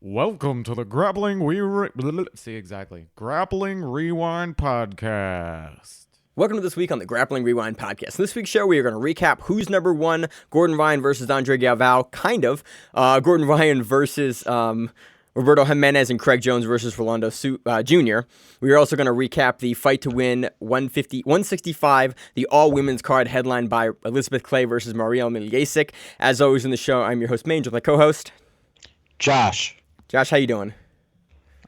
Welcome to the Grappling Grappling Rewind Podcast. Welcome to this week on the Grappling Rewind Podcast. In this week's show, we are going to recap who's number one, Gordon Ryan versus Andre Galvao, kind of. Gordon Ryan versus Roberto Jimenez and Craig Jones versus Ronaldo Jr. We are also going to recap the fight to win 165, the all-women's card headlined by Elizabeth Clay versus Maria Malyjasiak. As always in the show, I'm your host, Maine, with my co-host, Josh. Josh, how you doing?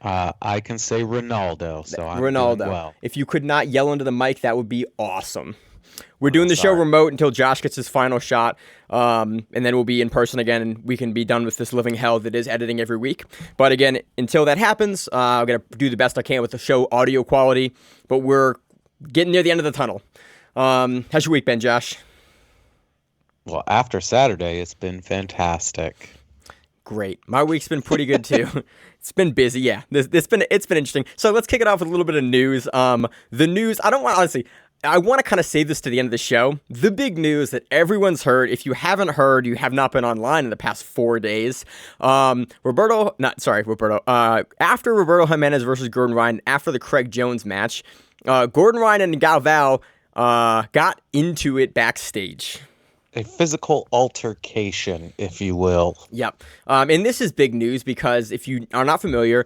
I can say Ronaldo, so I'm Ronaldo. doing well. If you could not yell into the mic, that would be awesome. We're doing the show remote until Josh gets his final shot, and then we'll be in person again, and we can be done with this living hell that is editing every week. But again, until that happens, I'm going to do the best I can with the show audio quality, but we're getting near the end of the tunnel. How's your week been, Josh? Well, after Saturday, it's been fantastic. Great. My week's been pretty good too. It's been busy, yeah. It's been interesting. So let's kick it off with a little bit of news. The news, I want to kind of save this to the end of the show. The big news that everyone's heard, if you haven't heard, you have not been online in the past 4 days. After Roberto Jimenez versus Gordon Ryan, after the Craig Jones match, Gordon Ryan and Galvao got into it backstage. A physical altercation, if you will. Yep. And this is big news because if you are not familiar,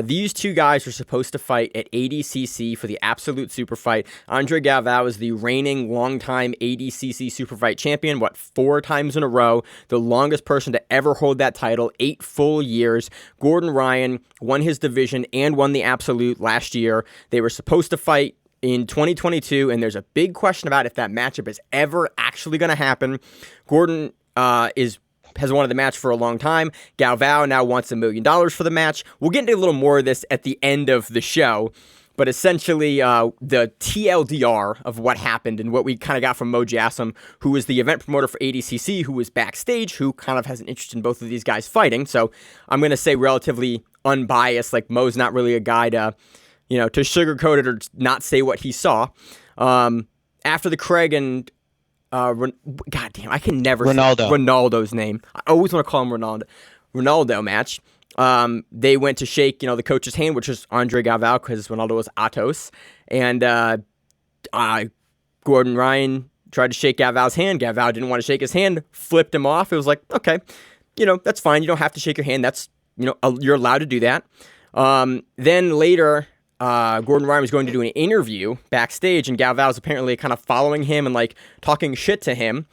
these two guys were supposed to fight at ADCC for the absolute super fight. Andre Galvao is the reigning longtime ADCC super fight champion, 4 times in a row, the longest person to ever hold that title, 8 full years. Gordon Ryan won his division and won the absolute last year. They were supposed to fight in 2022, and there's a big question about if that matchup is ever actually going to happen. Gordon has wanted the match for a long time. Galvao now wants $1 million for the match. We'll get into a little more of this at the end of the show, but essentially the TLDR of what happened and what we kind of got from Mo Jassim, who is the event promoter for ADCC, who was backstage, who kind of has an interest in both of these guys fighting. So I'm going to say relatively unbiased, like Mo's not really a guy to sugarcoat it or not say what he saw. After the Craig and goddamn, I can never say Ronaldo's name. I always want to call him Ronaldo match. They went to shake, the coach's hand, which was Andre Galvao because Ronaldo was Atos, and Gordon Ryan tried to shake Galvao's hand. Galvao didn't want to shake his hand, flipped him off. It was like, okay, that's fine. You don't have to shake your hand. That's you're allowed to do that. Then later, Gordon Ryan was going to do an interview backstage, and Galvao was apparently kind of following him and talking shit to him.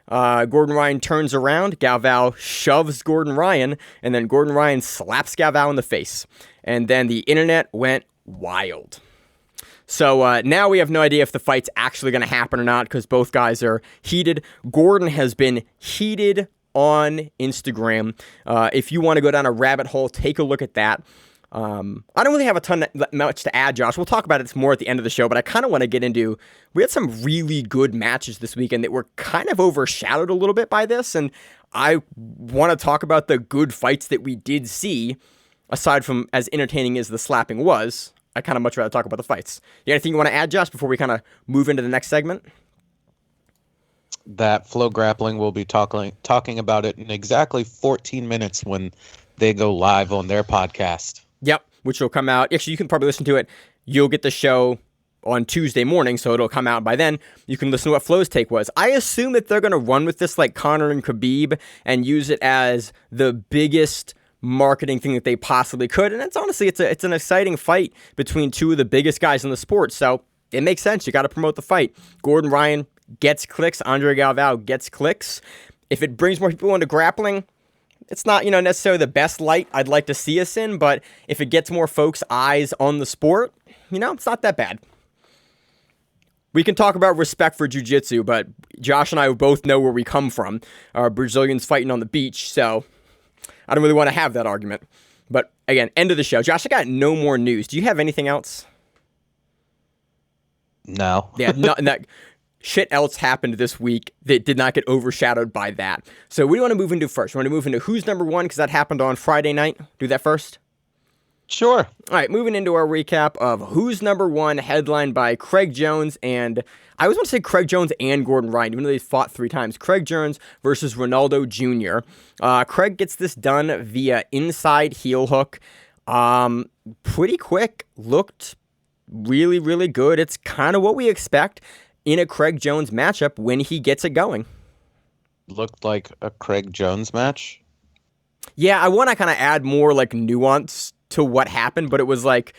Gordon Ryan turns around, Galvao shoves Gordon Ryan, and then Gordon Ryan slaps Galvao in the face. And then the internet went wild. So now we have no idea if the fight's actually going to happen or not because both guys are heated. Gordon has been heated on Instagram. If you want to go down a rabbit hole, take a look at that. I don't really have much to add, Josh. We'll talk about it more at the end of the show, but I kind of want to get into, we had some really good matches this weekend that were kind of overshadowed a little bit by this, and I want to talk about the good fights that we did see, aside from as entertaining as the slapping was. I kind of much rather talk about the fights. You got anything you want to add, Josh, before we kind of move into the next segment? That Flow Grappling will be talking about it in exactly 14 minutes when they go live on their podcast. Yep, which will come out. Actually, you can probably listen to it. You'll get the show on Tuesday morning, so it'll come out by then. You can listen to what Flow's take was. I assume that they're going to run with this like Conor and Khabib and use it as the biggest marketing thing that they possibly could. And it's honestly, it's an exciting fight between two of the biggest guys in the sport, so it makes sense. You got to promote the fight. Gordon Ryan gets clicks. Andre Galvao gets clicks. If it brings more people into grappling, it's not, necessarily the best light I'd like to see us in, but if it gets more folks' eyes on the sport, it's not that bad. We can talk about respect for jiu-jitsu, but Josh and I both know where we come from. Our Brazilians fighting on the beach, so I don't really want to have that argument. But again, end of the show. Josh, I got no more news. Do you have anything else? No. Yeah, shit else happened this week that did not get overshadowed by that. So what do you want to move into first? You want to move into who's number one because that happened on Friday night? Do that first? Sure. All right, moving into our recap of Who's Number One, headlined by Craig Jones and I always want to say Craig Jones and Gordon Ryan, even though they fought 3 times. Craig Jones versus Ronaldo Jr. Craig gets this done via inside heel hook. Pretty quick, looked really, really good. It's kind of what we expect in a Craig Jones matchup when he gets it going. Looked like a Craig Jones match. Yeah, I want to kind of add more like nuance to what happened, but it was like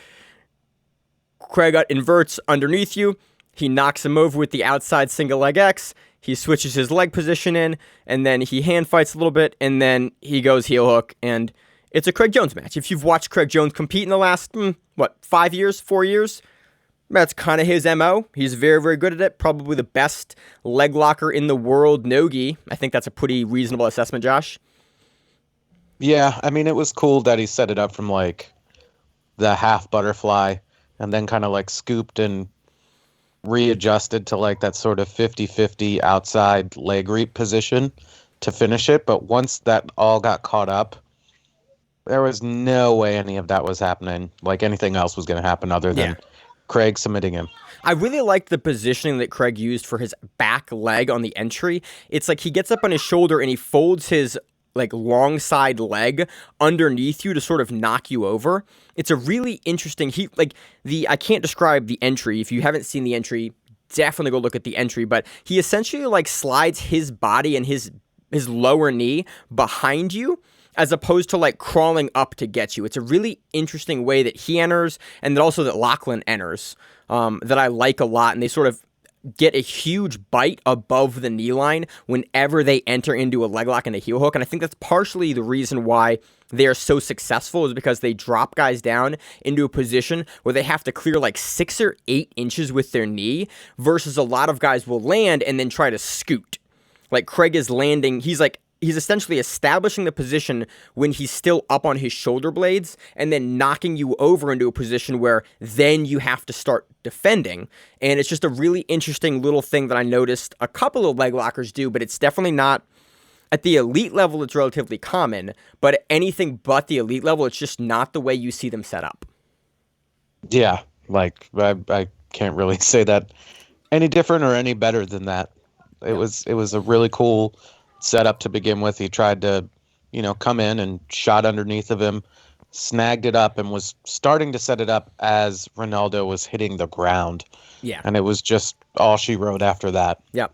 Craig inverts underneath you. He knocks him over with the outside single leg X. He switches his leg position in, and then he hand fights a little bit, and then he goes heel hook, and it's a Craig Jones match. If you've watched Craig Jones compete in the last, 4 years, that's kind of his MO. He's very, very good at it. Probably the best leg locker in the world, no-gi. I think that's a pretty reasonable assessment, Josh. Yeah, I mean, it was cool that he set it up from like the half butterfly and then kind of like scooped and readjusted to like that sort of 50-50 outside leg reap position to finish it. But once that all got caught up, there was no way any of that was happening. Like anything else was going to happen other than Craig submitting him. I really liked the positioning that Craig used for his back leg on the entry. It's like he gets up on his shoulder and he folds his like long side leg underneath you to sort of knock you over. It's a really interesting, I can't describe the entry. If you haven't seen the entry, definitely go look at the entry, but he essentially like slides his body and his lower knee behind you as opposed to like crawling up to get you. It's a really interesting way that he enters and that also that Lachlan enters that I like a lot. And they sort of get a huge bite above the knee line whenever they enter into a leg lock and a heel hook. And I think that's partially the reason why they are so successful is because they drop guys down into a position where they have to clear like 6 or 8 inches with their knee versus a lot of guys will land and then try to scoot. Like Craig is landing, he's essentially establishing the position when he's still up on his shoulder blades and then knocking you over into a position where then you have to start defending. And it's just a really interesting little thing that I noticed a couple of leg lockers do, but it's definitely not at the elite level. It's relatively common, but at anything but the elite level, it's just not the way you see them set up. Yeah, like I can't really say that any different or any better than that. It was a really cool setup to begin with. He tried to, come in and shot underneath of him, snagged it up, and was starting to set it up as Ronaldo was hitting the ground. Yeah. And it was just all she wrote after that. Yeah.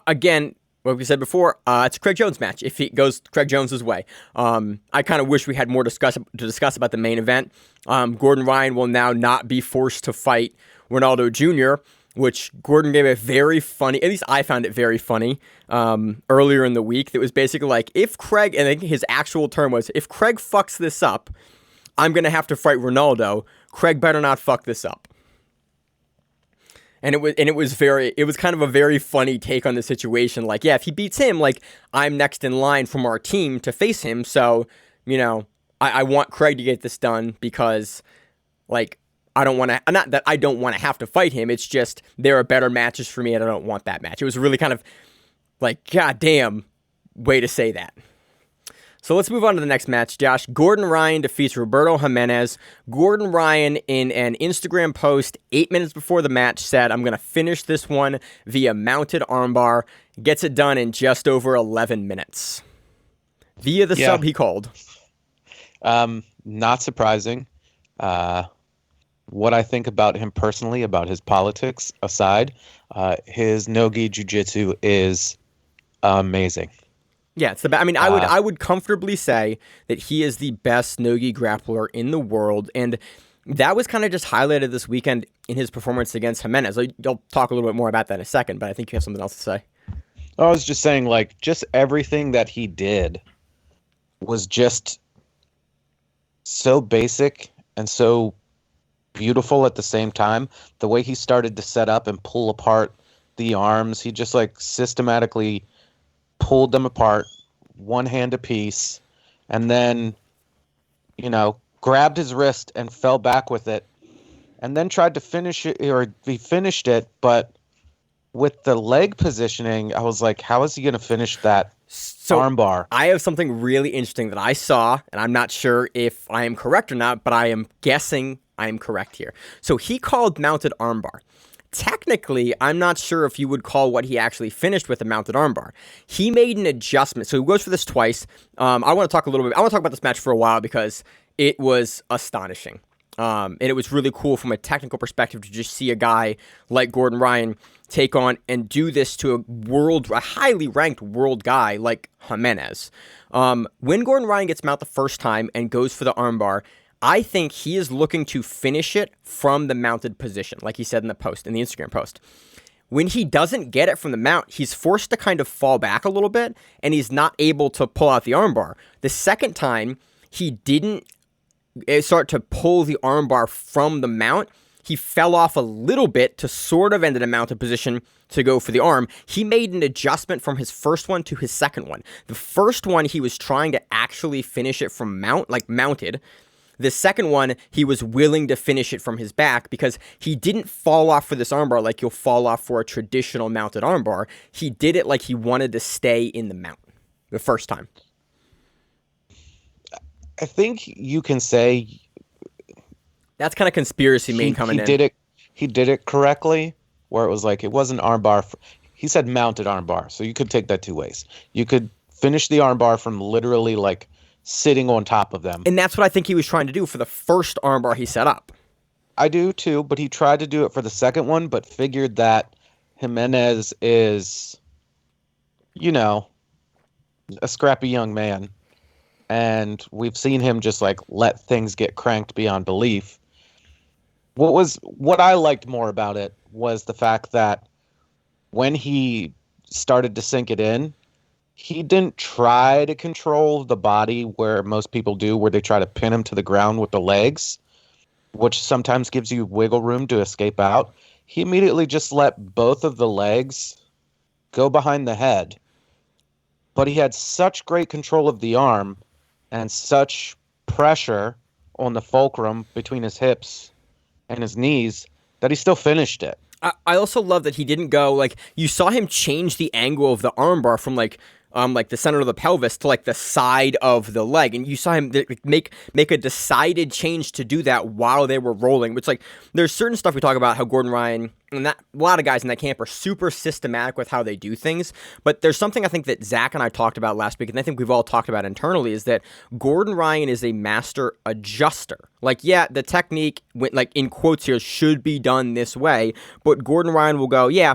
Again, what we said before, it's a Craig Jones match if it goes Craig Jones's way. I kind of wish we had more to discuss about the main event. Gordon Ryan will now not be forced to fight Ronaldo Jr., which Gordon gave a very funny, at least I found it very funny, earlier in the week. That was basically like, if Craig, and I think his actual term was, if Craig fucks this up, I'm going to have to fight Ronaldo. Craig better not fuck this up. And it was kind of a very funny take on the situation. Like, yeah, if he beats him, like, I'm next in line from our team to face him. So, I want Craig to get this done because, like, I don't want to, not that I don't want to have to fight him. It's just there are better matches for me and I don't want that match. It was really kind of like, goddamn way to say that. So let's move on to the next match, Josh. Gordon Ryan defeats Roberto Jimenez. Gordon Ryan, in an Instagram post 8 minutes before the match, said, I'm going to finish this one via mounted armbar. Gets it done in just over 11 minutes. Via the sub he called. Not surprising. What I think about him personally, about his politics aside, his no-gi jiu-jitsu is amazing. Yeah, it's the best. I mean, I would comfortably say that he is the best no-gi grappler in the world, and that was kind of just highlighted this weekend in his performance against Jimenez. I'll talk a little bit more about that in a second, but I think you have something else to say. I was just saying, like, just everything that he did was just so basic and so beautiful at the same time. The way he started to set up and pull apart the arms, he just like systematically pulled them apart, one hand apiece, and then, grabbed his wrist and fell back with it, and then tried to finish it, or he finished it, but with the leg positioning, I was like, how is he going to finish that armbar? I have something really interesting that I saw, and I'm not sure if I am correct or not, but I am guessing I am correct here. So he called mounted armbar. Technically, I'm not sure if you would call what he actually finished with a mounted armbar. He made an adjustment. So he goes for this twice. I want to talk about this match for a while because it was astonishing. And it was really cool from a technical perspective to just see a guy like Gordon Ryan take on and do this to a highly ranked world guy like Jimenez. When Gordon Ryan gets him out the first time and goes for the armbar, I think he is looking to finish it from the mounted position, like he said in the Instagram post. When he doesn't get it from the mount, he's forced to kind of fall back a little bit, and he's not able to pull out the armbar. The second time, he didn't start to pull the armbar from the mount. He fell off a little bit to sort of end in a mounted position to go for the arm. He made an adjustment from his first one to his second one. The first one, he was trying to actually finish it from mounted. The second one, he was willing to finish it from his back because he didn't fall off for this armbar like you'll fall off for a traditional mounted armbar. He did it like he wanted to stay in the mount the first time. I think you can say that's kind of conspiracy Maine coming in. He did it correctly, where it was like it wasn't armbar. He said mounted armbar, so you could take that two ways. You could finish the armbar from literally like sitting on top of them. And that's what I think he was trying to do for the first armbar he set up. I do too, but he tried to do it for the second one, but figured that Jimenez is, a scrappy young man. And we've seen him just like let things get cranked beyond belief. What I liked more about it was the fact that when he started to sink it in, he didn't try to control the body where most people do, where they try to pin him to the ground with the legs, which sometimes gives you wiggle room to escape out. He immediately just let both of the legs go behind the head. But he had such great control of the arm and such pressure on the fulcrum between his hips and his knees that he still finished it. I also love that he didn't go, like, you saw him change the angle of the armbar from, like the center of the pelvis to, like, the side of the leg. And you saw him make a decided change to do that while they were rolling. Which, like, there's certain stuff we talk about how Gordon Ryan and a lot of guys in that camp are super systematic with how they do things. But there's something I think that Zach and I talked about last week, and I think we've all talked about internally, is that Gordon Ryan is a master adjuster. Like, yeah, the technique, like, in quotes here, should be done this way. But Gordon Ryan will go, yeah,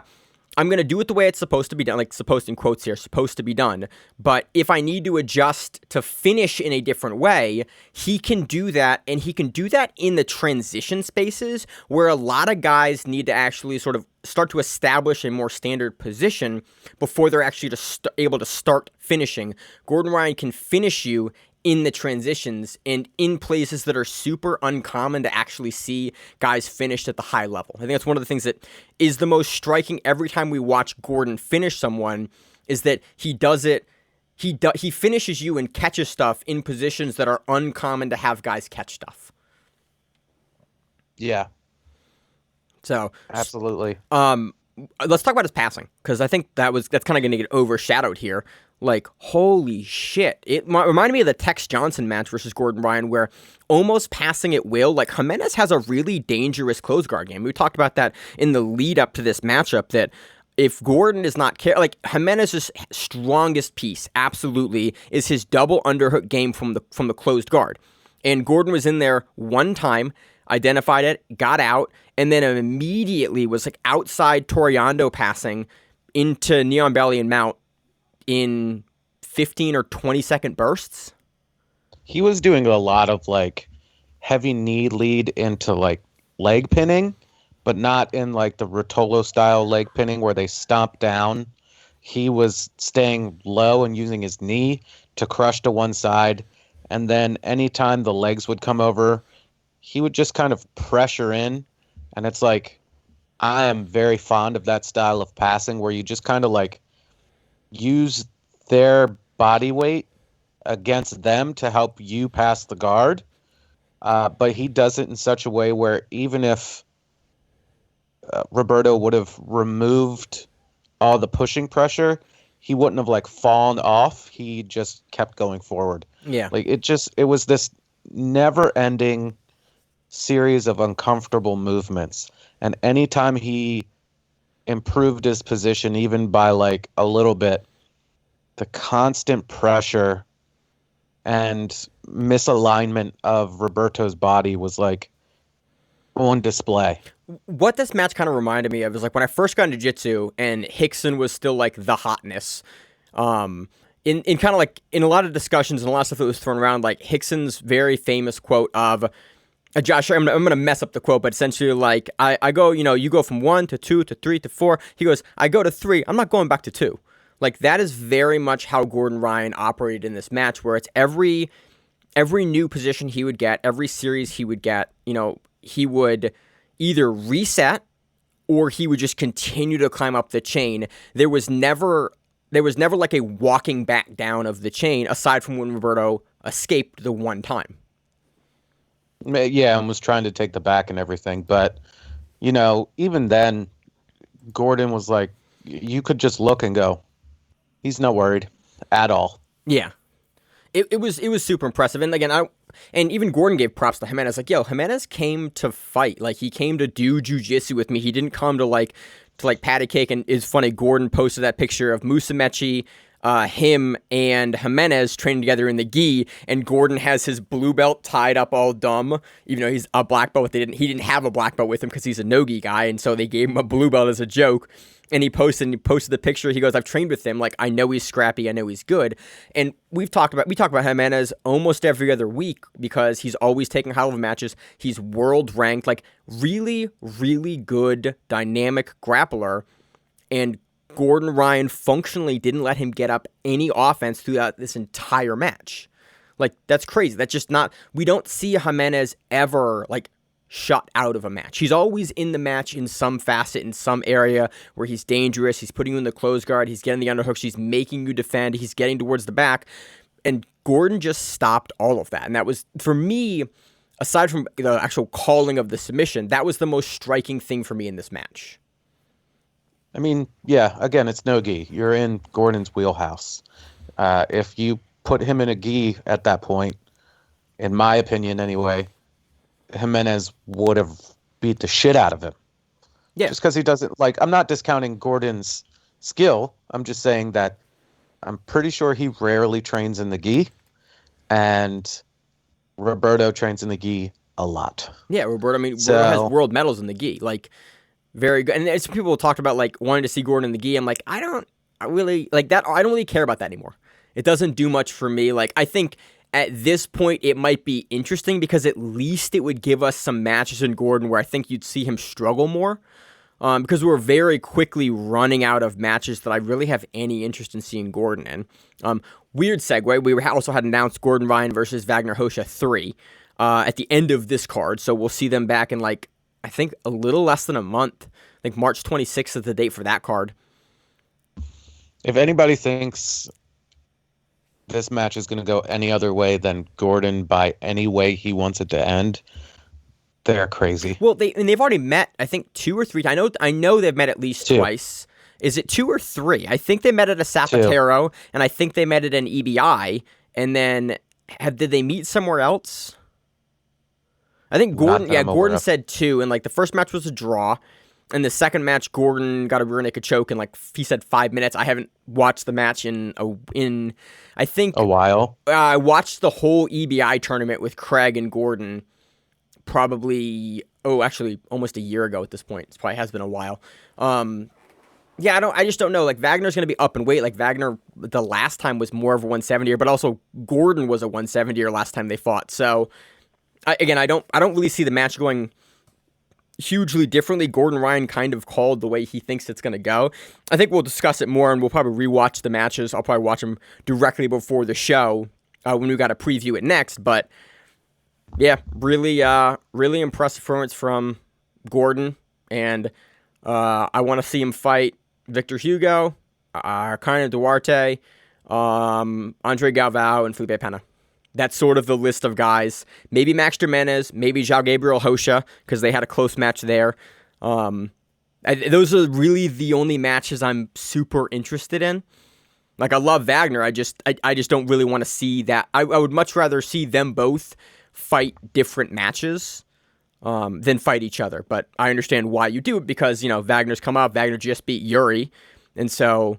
I'm going to do it the way it's supposed to be done, like supposed in quotes here, supposed to be done. But if I need to adjust to finish in a different way, he can do that. And he can do that in the transition spaces where a lot of guys need to actually sort of start to establish a more standard position before they're actually able to start finishing. Gordon Ryan can finish you in the transitions and in places that are super uncommon to actually see guys finished at the high level. I think that's one of the things that is the most striking every time we watch Gordon finish someone, is that he does it. He finishes you and catches stuff in positions that are uncommon to have guys catch stuff. Yeah. So absolutely. Let's talk about his passing, because I think that's kind of going to get overshadowed here. Like, holy shit. It reminded me of the Tex Johnson match versus Gordon Ryan, where almost passing at will, like, Jimenez has a really dangerous close guard game. We talked about that in the lead up to this matchup, that if Gordon is not like, Jimenez's strongest piece, absolutely, is his double underhook game from the closed guard. And Gordon was in there one time, identified it, got out, and then immediately was like outside Toriando passing into Neon Belly and Mount in 15 or 20 second bursts. He was doing a lot of like heavy knee lead into like leg pinning, but not in like the Rotolo style leg pinning where they stomp down. He was staying low and using his knee to crush to one side. And then anytime the legs would come over, he would just kind of pressure in. And it's like, I am very fond of that style of passing where you just kind of like use their body weight against them to help you pass the guard. But he does it in such a way where even if Roberto would have removed all the pushing pressure, he wouldn't have like fallen off. He just kept going forward. Yeah. Like it was this never ending series of uncomfortable movements. And anytime he improved his position, even by like a little bit, the constant pressure and misalignment of Roberto's body was like on display. What this match kind of reminded me of is like when I first got into jiu-jitsu and Rickson was still like the hotness. In kind of like in a lot of discussions and a lot of stuff that was thrown around, like Rickson's very famous quote of Josh, I'm going to mess up the quote, but essentially like I go, you go from 1 to 2 to 3 to 4. He goes, I go to 3. I'm not going back to 2. Like that is very much how Gordon Ryan operated in this match, where it's every new position he would get, every series he would get, he would either reset or he would just continue to climb up the chain. There was never like a walking back down of the chain, aside from when Roberto escaped the one time. Yeah, and was trying to take the back and everything. But, even then, Gordon was like, you could just look and go, he's not worried at all. Yeah. It was super impressive. And again, and even Gordon gave props to Jimenez. Like, yo, Jimenez came to fight. Like, he came to do jiu-jitsu with me. He didn't come to patty cake. And it's funny, Gordon posted that picture of Musumeci, him and Jimenez training together in the gi, and Gordon has his blue belt tied up all dumb, even though he's a black belt. He didn't have a black belt with him because he's a no-gi guy, and so they gave him a blue belt as a joke. And he posted the picture. He goes, I've trained with him. Like, I know he's scrappy. I know he's good. And we talk about Jimenez almost every other week because he's always taking high level matches. He's world ranked, like really, really good, dynamic grappler. And Gordon Ryan functionally didn't let him get up any offense throughout this entire match. Like, that's crazy. That's just not, we don't see Jimenez ever like shut out of a match. He's always in the match in some facet, in some area where he's dangerous. He's putting you in the close guard. He's getting the underhooks. He's making you defend. He's getting towards the back. And Gordon just stopped all of that. And that was, for me, aside from the actual calling of the submission, that was the most striking thing for me in this match. I mean, yeah, again, it's no gi. You're in Gordon's wheelhouse. If you put him in a gi at that point, in my opinion anyway, Jimenez would have beat the shit out of him. Yeah. Just because he doesn't, like, I'm not discounting Gordon's skill. I'm just saying that I'm pretty sure he rarely trains in the gi, and Roberto trains in the gi a lot. Yeah, Roberto has world medals in the gi. Like, very good. And some people talked about, like, wanting to see Gordon in the gi. I'm like, I don't really care about that anymore. It doesn't do much for me. Like, I think at this point, it might be interesting because at least it would give us some matches in Gordon where I think you'd see him struggle more. Because we're very quickly running out of matches that I really have any interest in seeing Gordon in. Weird segue. We also had announced Gordon Ryan versus Vagner Rocha 3 at the end of this card. So we'll see them back in, like, I think a little less than a month. I think March 26th is the date for that card. If anybody thinks this match is going to go any other way than Gordon by any way he wants it to end, they're crazy. Well, they've already met, I think, 2 or 3 times. I know they've met at least 2. Twice. Is it 2 or 3? I think they met at a Zapatero, 2. And I think they met at an EBI. And then, did they meet somewhere else? I think Gordon said 2, and like the first match was a draw. And the second match, Gordon got a rear naked choke in, like, he said 5 minutes. I haven't watched the match in I think a while. I watched the whole EBI tournament with Craig and Gordon probably, actually almost a year ago at this point. It probably has been a while. Yeah, I just don't know. Like, Wagner's going to be up in weight. Like, Wagner, the last time was more of a 170er, but also Gordon was a 170er last time they fought. So, I don't really see the match going hugely differently. Gordon Ryan kind of called the way he thinks it's going to go. I think we'll discuss it more, and we'll probably rewatch the matches. I'll probably watch them directly before the show when we got to preview it next. But yeah, really impressive performance from Gordon, and I want to see him fight Victor Hugo, Karen Duarte, Andre Galvao, and Felipe Pena. That's sort of the list of guys. Maybe Max Jimenez, maybe João Gabriel Rocha, because they had a close match there. those are really the only matches I'm super interested in. Like, I love Vagner. I just don't really want to see that. I would much rather see them both fight different matches than fight each other. But I understand why you do it because, Wagner's come up. Vagner just beat Yuri. And so,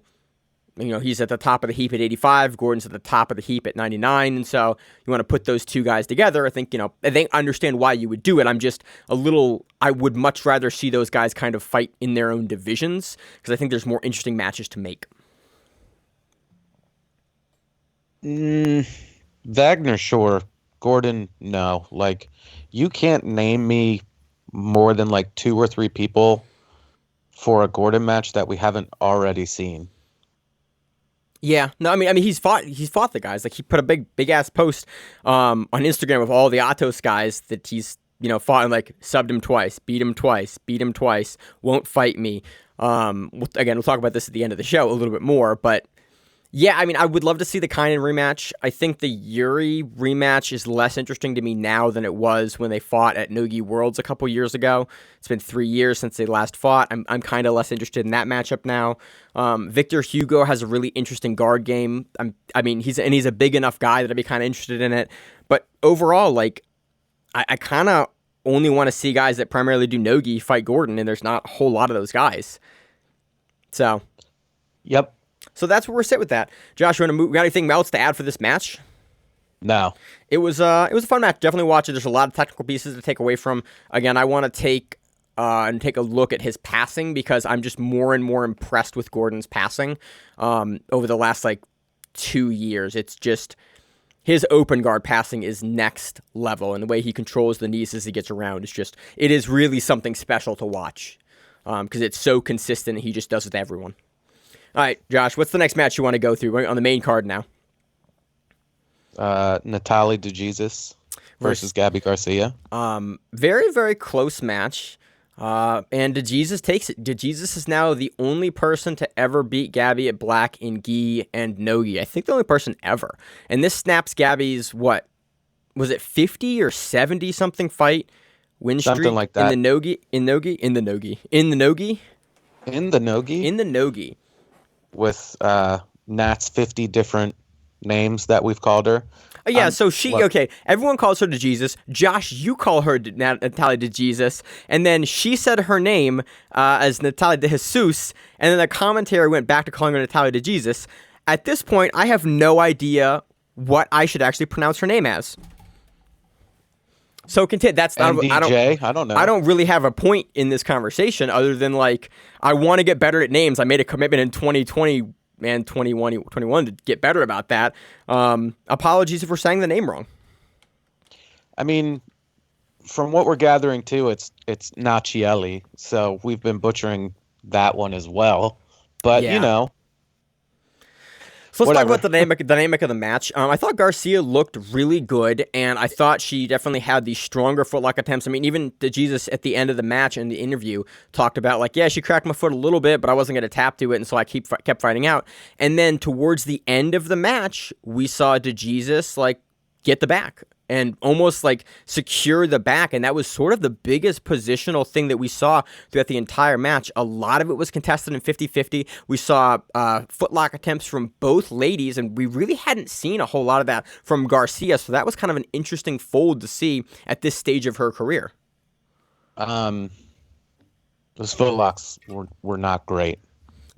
he's at the top of the heap at 85. Gordon's at the top of the heap at 99. And so you want to put those two guys together. I think, I understand why you would do it. I'm just I would much rather see those guys kind of fight in their own divisions because I think there's more interesting matches to make. Vagner, sure. Gordon, no. Like, you can't name me more than like 2 or 3 people for a Gordon match that we haven't already seen. Yeah, no, I mean, he's fought the guys. Like, he put a big ass post on Instagram of all the Atos guys that he's fought and like subbed him twice, beat him twice, won't fight me. Again, we'll talk about this at the end of the show a little bit more, but. Yeah, I mean, I would love to see the Kynan rematch. I think the Yuri rematch is less interesting to me now than it was when they fought at Nogi Worlds a couple years ago. It's been 3 years since they last fought. I'm kind of less interested in that matchup now. Victor Hugo has a really interesting guard game. He's a big enough guy that I'd be kind of interested in it. But overall, like, I kind of only want to see guys that primarily do Nogi fight Gordon, and there's not a whole lot of those guys. So. Yep. So that's where we're set with that. Josh, you got anything else to add for this match? No. It was a fun match. Definitely watch it. There's a lot of technical pieces to take away from. Again, I want to take a look at his passing because I'm just more and more impressed with Gordon's passing over the last 2 years. It's just his open guard passing is next level, and the way he controls the knees as he gets around it is really something special to watch because it's so consistent. And he just does it to everyone. All right, Josh, what's the next match you want to go through? We're on the main card now. Natalie DeJesus versus Gabby Garcia. Very, very close match. And DeJesus takes it. DeJesus is now the only person to ever beat Gabby at black in gi and no gi. I think the only person ever. And this snaps Gabby's, what? Was it 50 or 70 something fight win streak? Something like that. In the nogi. With Nat's 50 different names that we've called her. Yeah, so everyone calls her DeJesus. Josh, you call her Natalie DeJesus, and then she said her name as Natalie DeJesus, and then the commentary went back to calling her Natalie DeJesus. At this point, I have no idea what I should actually pronounce her name as. So continue. That's not. NDJ? I don't know. I don't really have a point in this conversation other than I want to get better at names. I made a commitment in 2020 and 21 to get better about that. Apologies if we're saying the name wrong. I mean, from what we're gathering too, it's Nachielli. So we've been butchering that one as well. But So let's talk about the dynamic of the match. I thought Garcia looked really good, and I thought she definitely had the stronger footlock attempts. I mean, even DeJesus at the end of the match in the interview talked about she cracked my foot a little bit, but I wasn't going to tap to it, and so I kept fighting out. And then towards the end of the match, we saw DeJesus get the back and almost secure the back. And that was sort of the biggest positional thing that we saw throughout the entire match. A lot of it was contested in 50-50. We saw footlock attempts from both ladies, and we really hadn't seen a whole lot of that from Garcia. So that was kind of an interesting fold to see at this stage of her career. Those footlocks were not great.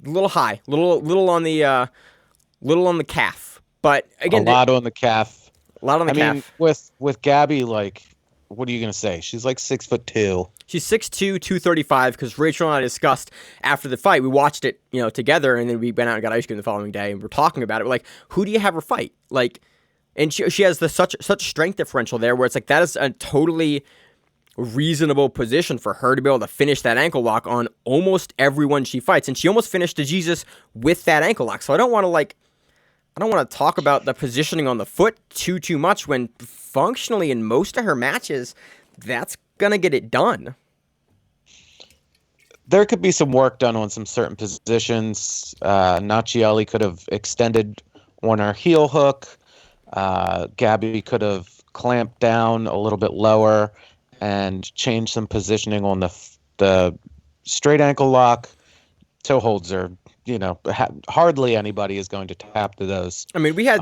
A little high, little on the calf. But again, a lot on the calf. A lot on the calf. Mean, with Gabby, what are you gonna say? She's 6'2". She's 6'2", 235. Because Rachel and I discussed after the fight, we watched it, together, and then we went out and got ice cream the following day, and we're talking about it. We're who do you have her fight? And she has such strength differential there, where it's that is a totally reasonable position for her to be able to finish that ankle lock on almost everyone she fights, and she almost finished DeJesus with that ankle lock. So I don't want to talk about the positioning on the foot too much when functionally in most of her matches, that's going to get it done. There could be some work done on some certain positions. Nachielli could have extended on her heel hook. Gabby could have clamped down a little bit lower and changed some positioning on the straight ankle lock, toe holds are, hardly anybody is going to tap to those. I mean, we had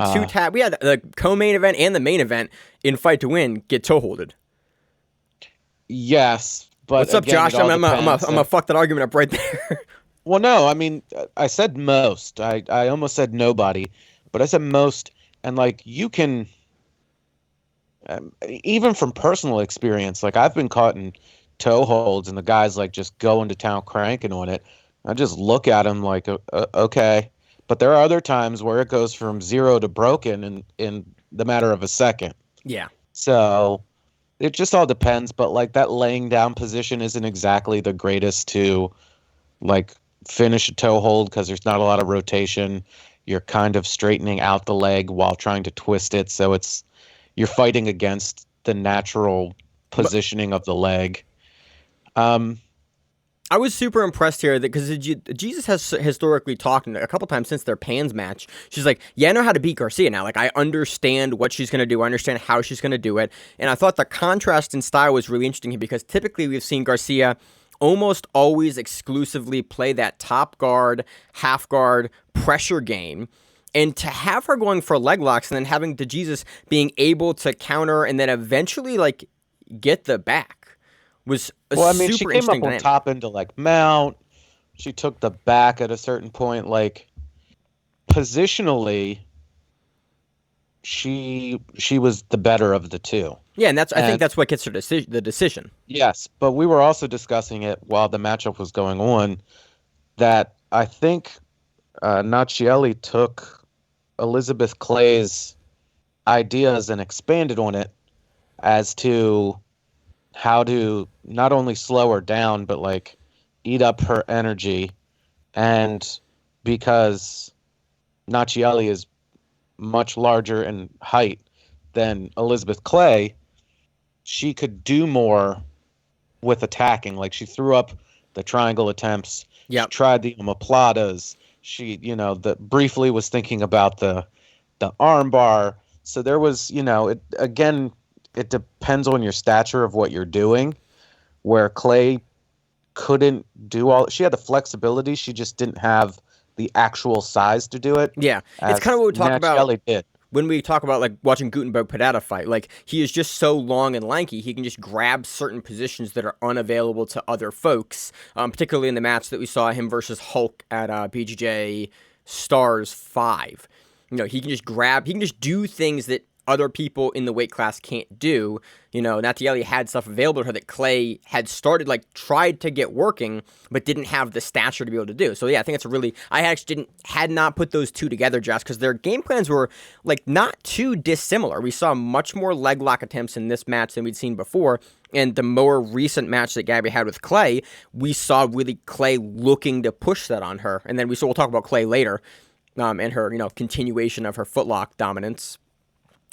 we had the co-main event and the main event in Fight to Win get toe holded. Yes, but what's up, again, Josh? I'm gonna fuck that argument up right there. Well, no, I mean, I said most. I almost said nobody, but I said most. And like, you can, even from personal experience, like I've been caught in toe holds and the guy's like just going to town cranking on it. I just look at him like, okay. But there are other times where it goes from 0 to broken in the matter of a second. Yeah. So it just all depends. But like that laying down position isn't exactly the greatest to like finish a toe hold because there's not a lot of rotation. You're kind of straightening out the leg while trying to twist it. So you're fighting against the natural positioning of the leg. I was super impressed here because Jesus has historically talked a couple times since their Pans match. She's like, yeah, I know how to beat Garcia now. Like, I understand what she's going to do. I understand how she's going to do it. And I thought the contrast in style was really interesting because typically we've seen Garcia almost always exclusively play that top guard, half guard pressure game. And to have her going for leg locks and then having DeJesus being able to counter and then eventually like get the back was she came up on top into like mount. She took the back at a certain point. Like positionally, she was the better of the two. Yeah, and I think that's what gets her the decision. Yes, but we were also discussing it while the matchup was going on that I think Nacchielli took Elizabeth Clay's ideas and expanded on it as to how to not only slow her down, but like eat up her energy. And because Nacchielli is much larger in height than Elizabeth Clay, she could do more with attacking. Like she threw up the triangle attempts. Yep. She tried the omoplatas. She, briefly was thinking about the arm bar. So there was, it depends on your stature of what you're doing, where Clay couldn't do all. She had the flexibility. She just didn't have the actual size to do it. Yeah. It's kind of what we talk about. Did. When we talk about like watching Gutenberg Padata fight, like he is just so long and lanky, he can just grab certain positions that are unavailable to other folks. Particularly in the match that we saw him versus Hulk at BJJ Stars 5. He can just do things that other people in the weight class can't do. Nacchielli had stuff available to her that Clay had tried to get working, but didn't have the stature to be able to do. So yeah, I think I actually had not put those two together, Josh, because their game plans were like not too dissimilar. We saw much more leg lock attempts in this match than we'd seen before. And the more recent match that Gabby had with Clay, we saw really Clay looking to push that on her. And then we'll talk about Clay later, and her, continuation of her footlock dominance.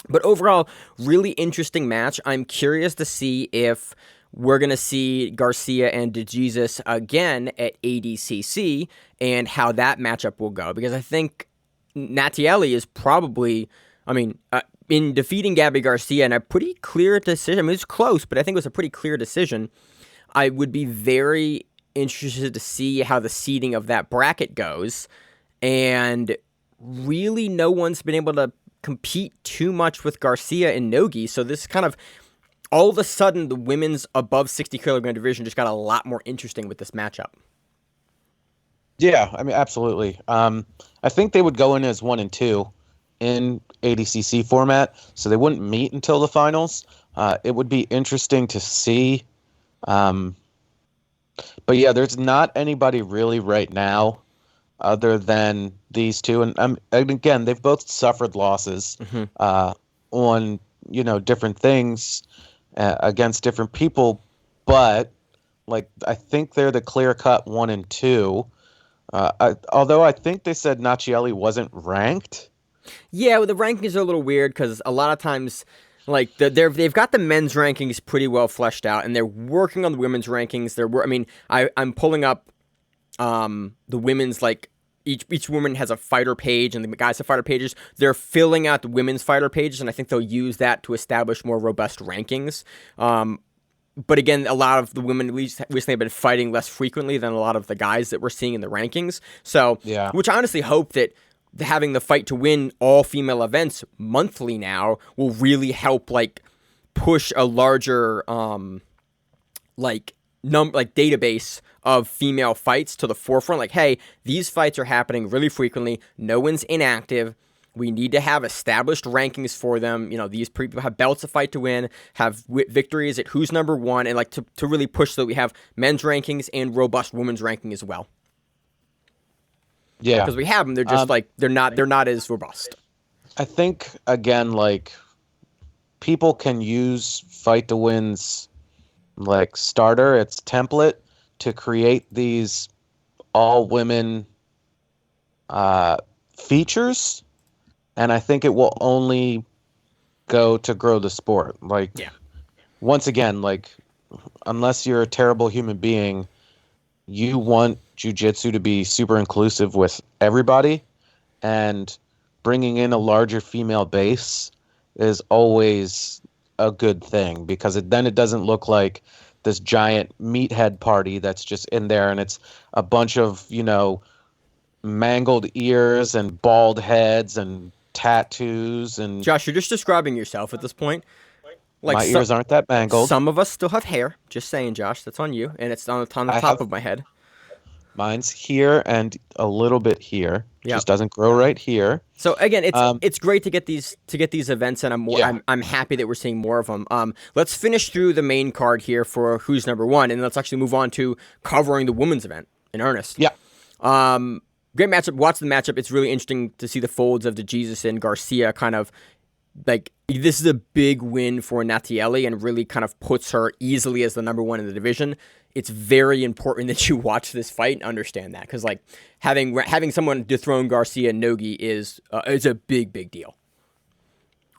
But overall, really interesting match. I'm curious to see if we're going to see Garcia and DeJesus again at ADCC and how that matchup will go. Because I think Nacchielli is probably, in defeating Gabby Garcia in a pretty clear decision. It was close, but I think it was a pretty clear decision. I would be very interested to see how the seeding of that bracket goes. And really no one's been able to compete too much with Garcia and Nogi, so this kind of all of a sudden the women's above 60 kilogram division just got a lot more interesting with this matchup. Yeah, absolutely. I think they would go in as 1 and 2 in ADCC format, so they wouldn't meet until the finals. It would be interesting to see. But yeah, there's not anybody really right now other than these two. And again, they've both suffered losses on, different things against different people. But, I think they're the clear-cut 1 and 2. Although I think they said Nacchielli wasn't ranked. Yeah, well, the rankings are a little weird because a lot of times, they've got the men's rankings pretty well fleshed out, and they're working on the women's rankings. I'm pulling up the women's, each woman has a fighter page and the guys have fighter pages. They're filling out the women's fighter pages, and I think they'll use that to establish more robust rankings. but again, a lot of the women recently have been fighting less frequently than a lot of the guys that we're seeing in the rankings. So, Yeah. which I honestly hope that having the fight to win all female events monthly now will really help like push a larger database of female fights to the forefront. Like, hey, these fights are happening really frequently. No one's inactive. We need to have established rankings for them. You know, these people have belts to fight to win, have victories at who's number one, and like to really push so that we have men's rankings and robust women's ranking as well. Yeah. Because we have them, they're just they're not as robust. I think again, like people can use Fight to Win's like starter, its template to create these all women features, and I think it will only go to grow the sport. Like, once again, like unless you're a terrible human being, you want jiu-jitsu to be super inclusive with everybody, and bringing in a larger female base is always a good thing, because then it doesn't look like this giant meathead party that's just in there and it's a bunch of, you know, mangled ears and bald heads and tattoos. And Josh, you're just describing yourself at this point. Like my ears aren't that mangled. Some of us still have hair. Just saying, Josh. That's on you, and it's on the top of my head. Mine's here and a little bit here. Yep. Just doesn't grow right here. So again, it's great to get these events, and I'm happy that we're seeing more of them. Let's finish through the main card here for who's number one, and let's actually move on to covering the women's event in earnest. Yeah. Great matchup. Watch the matchup. It's really interesting to see the folds of DeJesus and Garcia kind of like, this is a big win for Natieli and really kind of puts her easily as the number one in the division. It's very important that you watch this fight and understand that, because like having someone dethrone Garcia and Nogi is a big deal.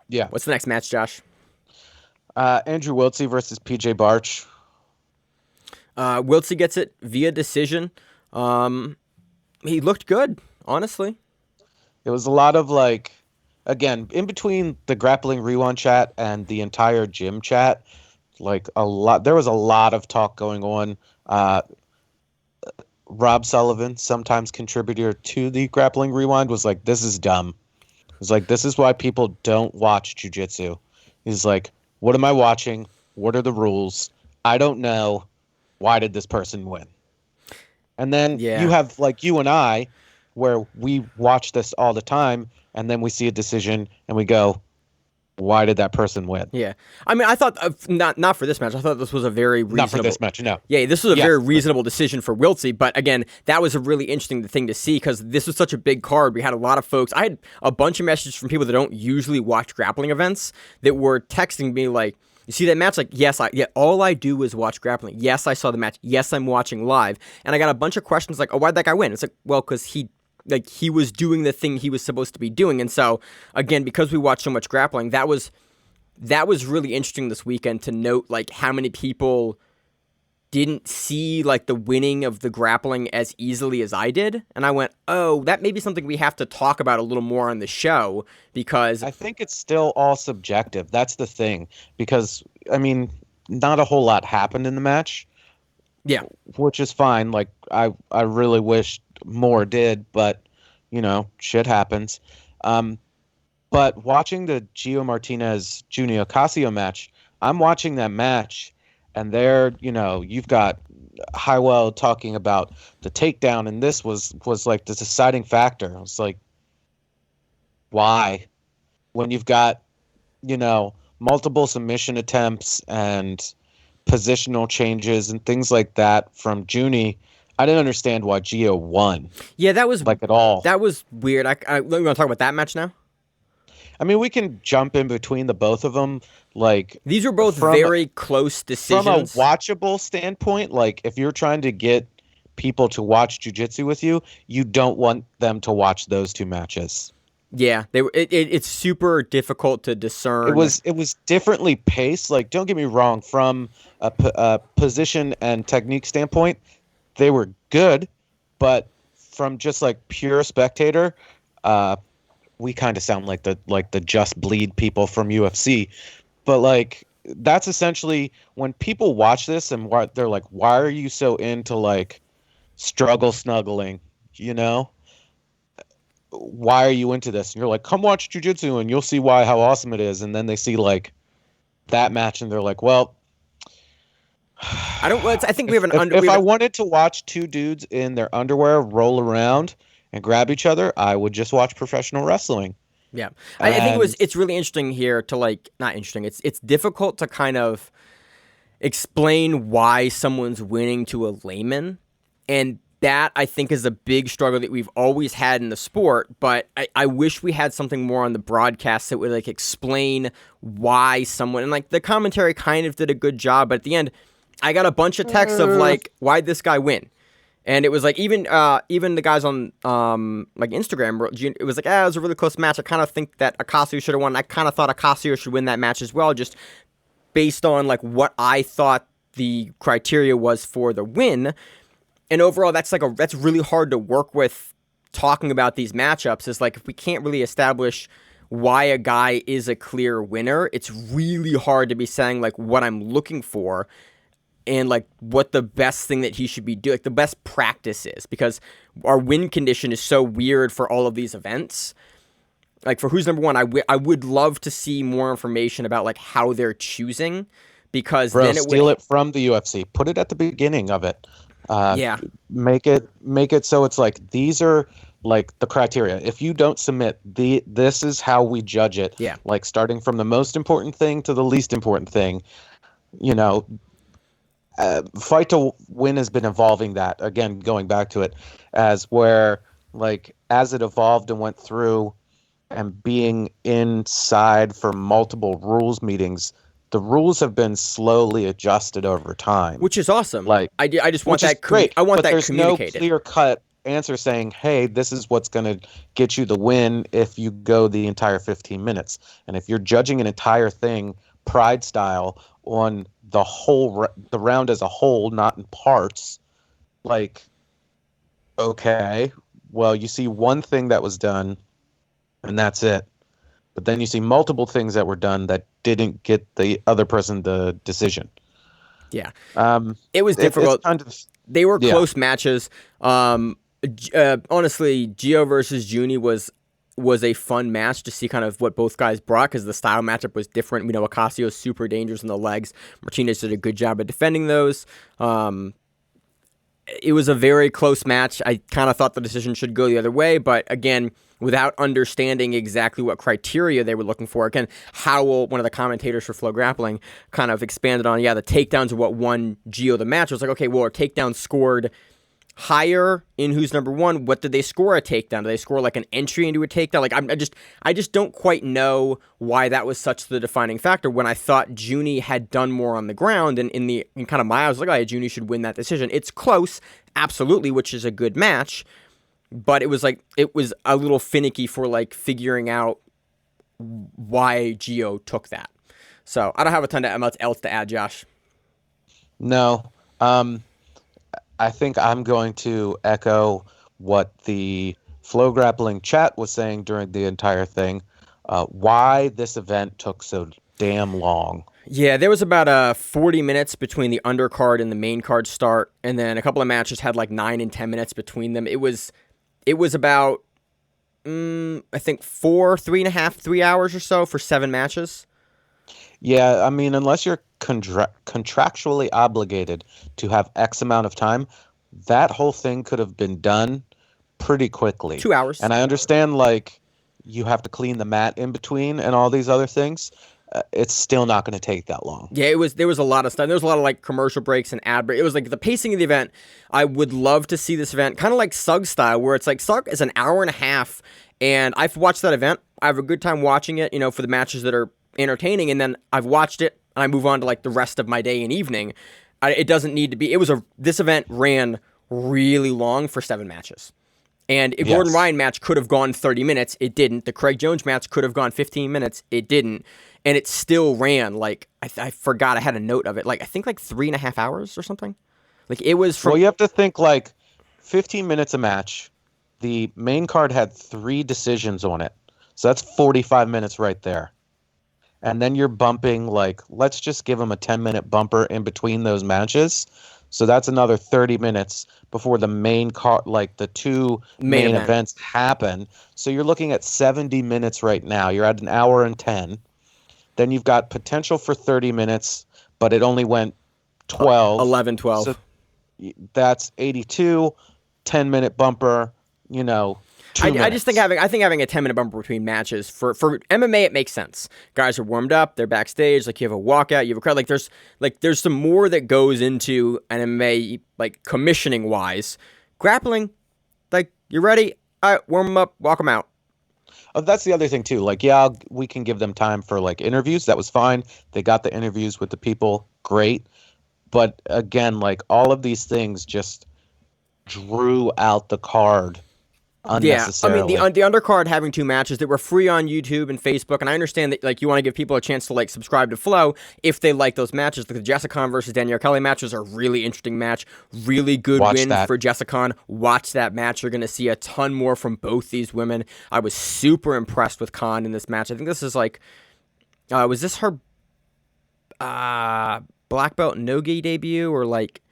Yeah. What's the next match, Josh? Andrew Wiltse versus PJ Barch. Wiltse gets it via decision. He looked good, honestly. It was a lot of like, again, in between the Grappling Rewind chat and the entire gym chat, like there was a lot of talk going on. Rob Sullivan, sometimes contributor to the Grappling Rewind, was like, this is dumb. He's like, this is why people don't watch jiu-jitsu. He's like, what am I watching? What are the rules? I don't know. Why did this person win? And then you have like you and I, where we watch this all the time, and then we see a decision and we go, why did that person win? Yeah. I mean, I thought, not for this match, I thought this was a very reasonable... Not for this match, no. Yeah, this was a very reasonable decision for Wiltse, but again, that was a really interesting thing to see, because this was such a big card. We had a lot of folks... I had a bunch of messages from people that don't usually watch grappling events that were texting me like, you see that match? Like, yes, all I do is watch grappling. Yes, I saw the match. Yes, I'm watching live. And I got a bunch of questions like, oh, why'd that guy win? It's like, well, because he was doing the thing he was supposed to be doing. And so, again, because we watch so much grappling, that was really interesting this weekend to note, like, how many people didn't see, like, the winning of the grappling as easily as I did. And I went, oh, that may be something we have to talk about a little more on the show, because... I think it's still all subjective. That's the thing. Because, I mean, not a whole lot happened in the match. Yeah. Which is fine. Like, I really wish more did, but, you know, shit happens. But watching the Gio Martinez Junior Ocasio match, I'm watching that match, and there, you know, you've got Highwell talking about the takedown, and this was like the deciding factor. It's like, why? When you've got, you know, multiple submission attempts and positional changes and things like that from Junie, I didn't understand why Gio won. Yeah, that was... like, at all. That was weird. You want to talk about that match now? I mean, we can jump in between the both of them. Like, these were both very close decisions. From a watchable standpoint, like, if you're trying to get people to watch jiu-jitsu with you, you don't want them to watch those two matches. Yeah, it's super difficult to discern. It was differently paced. Like, don't get me wrong, from a position and technique standpoint, they were good, but from just like pure spectator, we kind of sound like the Just Bleed people from UFC. But like, that's essentially when people watch this and they're like, why are you so into like struggle snuggling? You know, why are you into this? And you're like, come watch jiu-jitsu and you'll see how awesome it is. And then they see like that match and they're like, well, I think we have an if I wanted to watch two dudes in their underwear roll around and grab each other, I would just watch professional wrestling. Yeah, I think it's really interesting here to like, not interesting. It's difficult to kind of explain why someone's winning to a layman, and that I think is a big struggle that we've always had in the sport. But I wish we had something more on the broadcast that would like explain why someone, and like the commentary kind of did a good job, but at the end, I got a bunch of texts of like, why'd this guy win? And it was like even the guys on like Instagram, it was like, it was a really close match. I kind of think that Ocasio should have won. I kind of thought Ocasio should win that match as well, just based on like what I thought the criteria was for the win. And overall, that's really hard to work with talking about these matchups. Is like if we can't really establish why a guy is a clear winner, it's really hard to be saying like what I'm looking for. And like what the best thing that he should be doing, like the best practice is, because our win condition is so weird for all of these events. Like for who's number one, I would love to see more information about like how they're choosing, because then steal it from the UFC, put it at the beginning of it. Make it so it's like these are like the criteria. If you don't submit this is how we judge it. Yeah, like starting from the most important thing to the least important thing. You know. Fight to Win has been evolving that, again, going back to it, as where, like, as it evolved and went through and being inside for multiple rules meetings, the rules have been slowly adjusted over time. Which is awesome. Like, I just want that great. I want but that there's communicated. No clear-cut answer saying, hey, this is what's going to get you the win if you go the entire 15 minutes. And if you're judging an entire thing pride style on the round as a whole, not in parts, like, okay, well, you see one thing that was done and that's it, but then you see multiple things that were done that didn't get the other person the decision. Yeah. It was difficult. They were close matches. Honestly, Gio versus Juni was a fun match to see kind of what both guys brought, because the style matchup was different. We know Ocasio is super dangerous in the legs. Martinez did a good job at defending those. It was a very close match. I kind of thought the decision should go the other way, but again, without understanding exactly what criteria they were looking for. Again, Howell, one of the commentators for Flow Grappling, kind of expanded on, the takedowns are what won Gio the match. It was like, okay, well, our takedown scored higher in who's number one. What did they score a takedown? Did they score like an entry into a takedown? Like I just don't quite know why that was such the defining factor, when I thought Juni had done more on the ground, and in kind of my eyes, like, oh, Juni should win that decision. It's close, absolutely, which is a good match, but it was a little finicky for like figuring out why Gio took that. So I don't have a ton else to add, Josh. No. I think I'm going to echo what the Flow Grappling chat was saying during the entire thing. Why this event took so damn long. Yeah, there was about 40 minutes between the undercard and the main card start, and then a couple of matches had like 9 and 10 minutes between them. It was about, I think 3 hours or so for 7 matches. Yeah, I mean, unless you're contractually obligated to have X amount of time, that whole thing could have been done pretty quickly. 2 hours. And I understand, like, you have to clean the mat in between and all these other things. It's still not going to take that long. Yeah, there was a lot of stuff. There was a lot of like commercial breaks and ad breaks. It was like the pacing of the event. I would love to see this event kind of like Sug style, where it's like Sug is an hour and a half, and I've watched that event. I have a good time watching it, for the matches that are entertaining, and then I've watched it and I move on to like the rest of my day and evening. It doesn't need to be. This event ran really long for 7 matches. And a Gordon Ryan match could have gone 30 minutes. It didn't. The Craig Jones match could have gone 15 minutes. It didn't. And it still ran, like, I forgot I had a note of it, like, I think like 3.5 hours or something. Like, it was from... Well, you have to think, like, 15 minutes a match. The main card had 3 decisions on it. So that's 45 minutes right there. and then you're bumping, like, let's just give them a 10-minute bumper in between those matches. So that's another 30 minutes before the main like the two main events happen. So you're looking at 70 minutes right now. You're at an hour and 10. Then you've got potential for 30 minutes, but it only went 12. 11, 12. So that's 82, 10-minute bumper, I just think having a 10-minute bumper between matches for MMA, it makes sense. Guys are warmed up, they're backstage, like you have a walkout, you have a crowd, there's some more that goes into an MMA, like commissioning wise. Grappling, like you're ready, all right, warm them up, walk them out. Oh, that's the other thing too. Like, yeah, we can give them time for like interviews. That was fine. They got the interviews with the people, great. But again, like all of these things just drew out the card. Yeah, I mean the undercard having two matches that were free on YouTube and Facebook, and I understand that like you want to give people a chance to like subscribe to Flow if they like those matches. The Jessica versus Danielle Kelly matches are a really interesting match, really good win for Jessica. Watch that match. You're going to see a ton more from both these women. I was super impressed with Khan in this match. I think this is like, was this her black belt no-gi debut or like?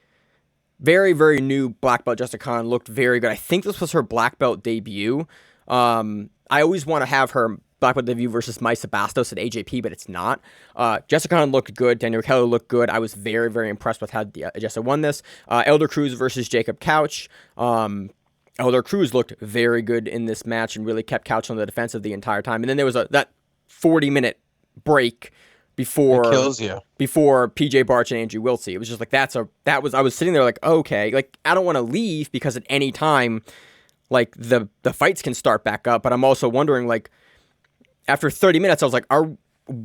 Very, very new black belt. Jessica Khan looked very good. I think this was her black belt debut. I always want to have her black belt debut versus Maisa Bastos at AJP, but it's not. Jessica Khan looked good. Danielle Kelly looked good. I was very, very impressed with how Jessica won this. Elder Cruz versus Jacob Couch. Elder Cruz looked very good in this match and really kept Couch on the defensive the entire time. And then there was that 40-minute break before PJ Barch and Andrew Wiltsey. It was just like I was sitting there like, okay, like I don't want to leave because at any time like the fights can start back up, but I'm also wondering like after 30 minutes I was like,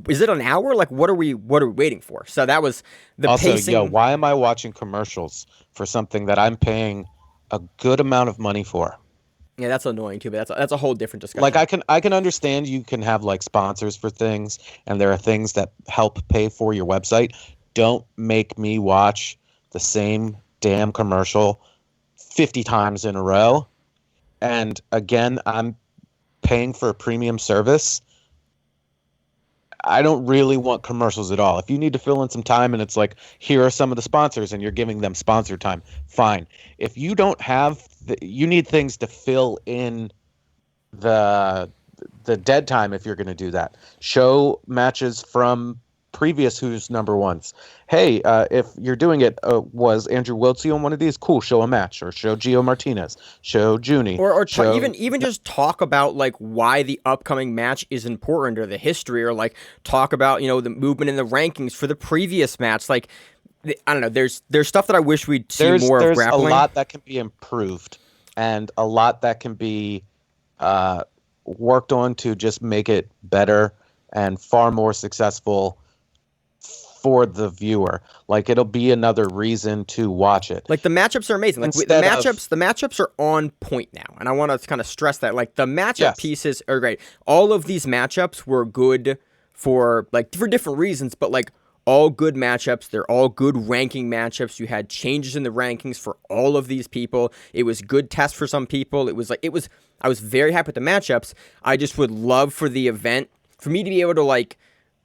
is it an hour? Like what are we waiting for? So that was the also, pacing. Why am I watching commercials for something that I'm paying a good amount of money for? Yeah, that's annoying too, but that's a whole different discussion. Like I can understand you can have like sponsors for things and there are things that help pay for your website. Don't make me watch the same damn commercial 50 times in a row. And again, I'm paying for a premium service. I don't really want commercials at all. If you need to fill in some time and it's like, here are some of the sponsors and you're giving them sponsor time, fine. If you don't have, you need things to fill in the dead time if you're going to do that. Show matches from previous Who's Number Ones. Hey, if you're doing it, was Andrew Wiltsey on one of these? Cool, show a match. Or show Gio Martinez. Show Junie. Or even just talk about like why the upcoming match is important or the history, or like talk about, the movement in the rankings for the previous match. Like, I don't know, there's stuff that I wish we'd see more of Grappling. There's a lot that can be improved and a lot that can be worked on to just make it better and far more successful for the viewer. Like it'll be another reason to watch it. Like the matchups are amazing. Like the matchups are on point now, and I want to kind of stress that. Like the matchup pieces are great. All of these matchups were good for different reasons, but like all good matchups. They're all good ranking matchups. You had changes in the rankings for all of these people. It was good test for some people. I was very happy with the matchups. I just would love for the event for me to be able to like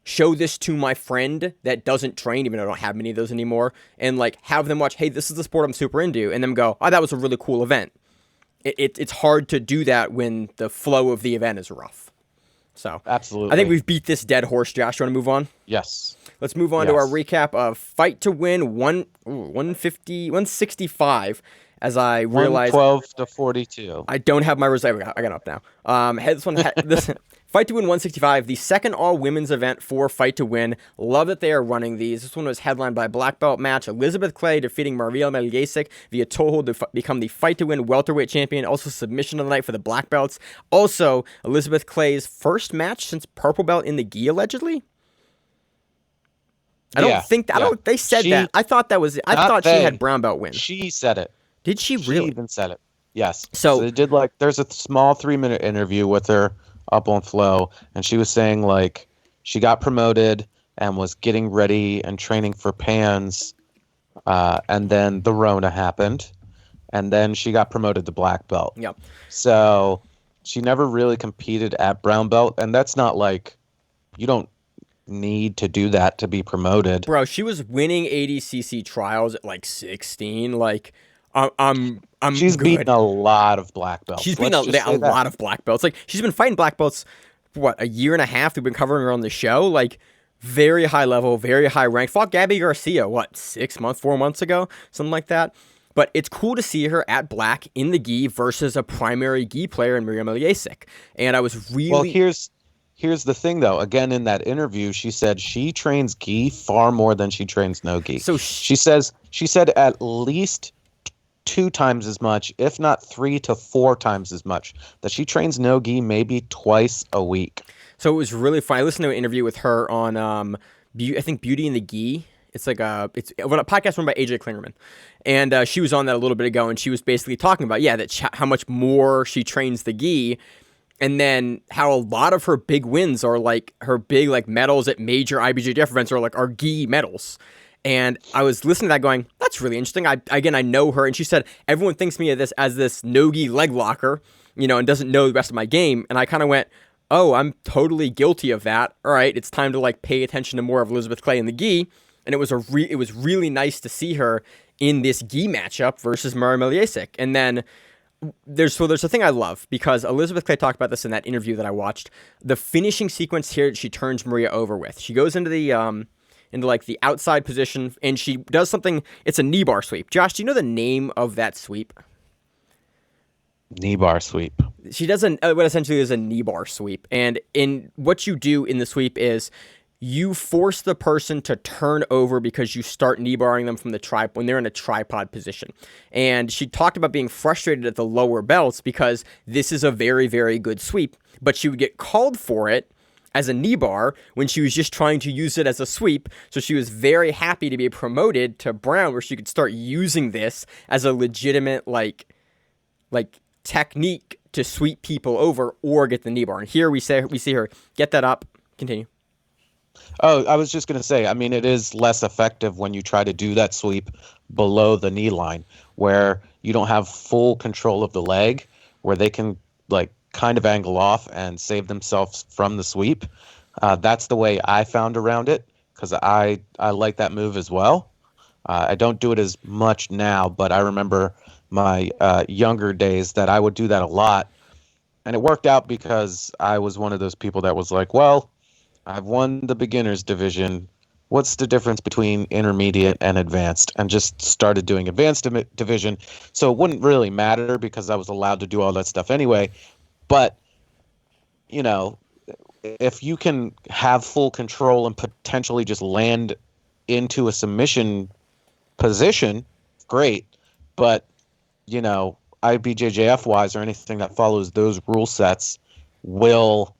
show this to my friend that doesn't train, even though I don't have many of those anymore, and like have them watch, hey, this is the sport I'm super into, and then go, oh, that was a really cool event. It's hard to do that when the flow of the event is rough. So absolutely, I think we've beat this dead horse. Josh, you want to move on? Yes. Let's move on to our recap of Fight to Win 165. As I realized, 112 to 42. I don't have my reserve. I got up now. This Fight to Win 165, the second all-women's event for Fight to Win. Love that they are running these. This one was headlined by a black belt match. Elizabeth Clay defeating Maria Malyjasiak via toe hold to become the Fight to Win welterweight champion. Also submission of the night for the black belts. Also, Elizabeth Clay's first match since purple belt in the gi, allegedly. I don't think that. They said that. I thought that was. I thought she had brown belt win. She said it. Did she really? She even said it. Yes. So they did there's a small 3-minute interview with her up on Flow, and she was saying like she got promoted and was getting ready and training for Pans, and then the Rona happened, and then she got promoted to black belt. Yep. So she never really competed at brown belt, and that's not like you don't need to do that to be promoted. Bro, she was winning ADCC trials at like 16. Like, I'm She's good. beaten a lot of black belts. She's beaten a lot of black belts. Like, she's been fighting black belts for what, a year and a half? We've been covering her on the show. Like, very high level, very high rank. Fought Gabby Garcia, what, 4 months ago? Something like that. But it's cool to see her at black in the gi versus a primary gi player in Maria Malyjasiak. And I was really... Well, here's the thing, though. Again, in that interview, she said she trains gi far more than she trains no gi. So she said at least 2 times as much, if not 3 to 4 times as much, that she trains no gi maybe twice a week. So it was really fun. I listened to an interview with her on, I think, Beauty in the Gi. It's like a podcast run by AJ Klingerman. And she was on that a little bit ago, and she was basically talking about, how much more she trains the gi, and then how a lot of her big wins are like her big like medals at major IBJJF events are gi medals. And I was listening to that going, that's really interesting. I know her, and she said, everyone thinks me of this as this no-gi leg locker, and doesn't know the rest of my game. And I kind of went, oh, I'm totally guilty of that. All right, it's time to like pay attention to more of Elizabeth Clay in the gi. And it was really nice to see her in this gi matchup versus Maria Malyjasiak. And then there's a thing I love, because Elizabeth Clay talked about this in that interview that I watched. The finishing sequence here that she turns Maria over with. She goes into the like the outside position, and she does something. It's a knee bar sweep. Josh, do you know the name of that sweep? Knee bar sweep. She does what essentially is a knee bar sweep. And in what you do in the sweep is you force the person to turn over because you start knee barring them from the tripod when they're in a tripod position. And she talked about being frustrated at the lower belts because this is a very, very good sweep, but she would get called for it as a knee bar when she was just trying to use it as a sweep. So she was very happy to be promoted to brown, where she could start using this as a legitimate like technique to sweep people over or get the knee bar. And here we see her get that up. Continue. Oh, I was just going to say, I mean, it is less effective when you try to do that sweep below the knee line, where you don't have full control of the leg, where they can like kind of angle off and save themselves from the sweep. That's the way I found around it, because I like that move as well. I don't do it as much now, but I remember my younger days that I would do that a lot. And it worked out because I was one of those people that was like, well, I've won the beginners division. What's the difference between intermediate and advanced? And just started doing advanced division. So it wouldn't really matter because I was allowed to do all that stuff anyway. But, if you can have full control and potentially just land into a submission position, great. But, IBJJF wise or anything that follows those rule sets will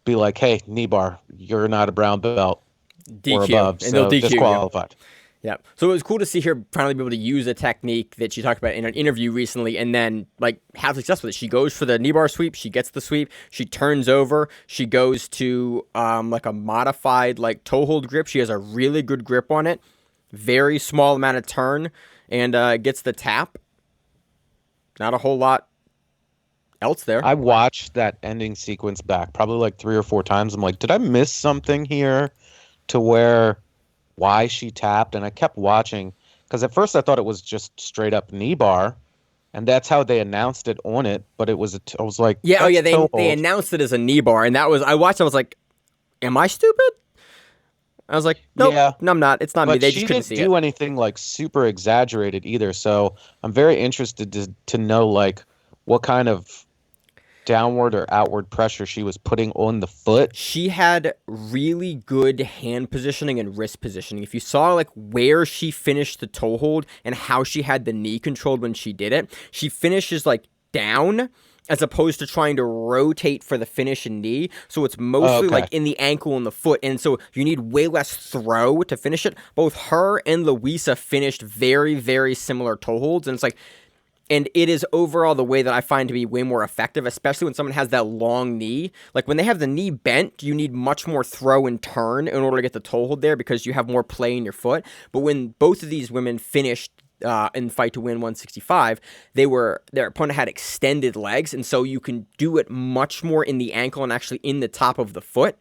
be like, hey, knee bar, you're not a brown belt DQ, or above, and so they'll DQ disqualified. Yeah. So it was cool to see her finally be able to use a technique that she talked about in an interview recently, and then like have success with it. She goes for the knee bar sweep, she gets the sweep, she turns over, she goes to like a modified like toe hold grip. She has a really good grip on it, very small amount of turn, and gets the tap. Not a whole lot else there. I watched that ending sequence back probably like 3 or 4 times. I'm like, did I miss something here to why she tapped? And I kept watching, because at first I thought it was just straight up knee bar, and that's how they announced it on it. But it was I was like, they announced it as a knee bar, and I watched. I was like, am I stupid? I was like, nope, yeah, no, I'm not. It's not me. They just couldn't see it. She didn't do anything like super exaggerated either. So I'm very interested to know like what kind of downward or outward pressure she was putting on the foot. She had really good hand positioning and wrist positioning. If you saw like where she finished the toe hold and how she had the knee controlled when she did it, she finishes like down as opposed to trying to rotate for the finish and knee. So it's mostly like in the ankle and the foot. And so you need way less throw to finish it. Both her and Luisa finished very, very similar toe holds. And it's like, and it is overall the way that I find to be way more effective, especially when someone has that long knee. Like when they have the knee bent, you need much more throw and turn in order to get the toe hold there because you have more play in your foot. But when both of these women finished in Fight to Win 165, their opponent had extended legs, and so you can do it much more in the ankle and actually in the top of the foot.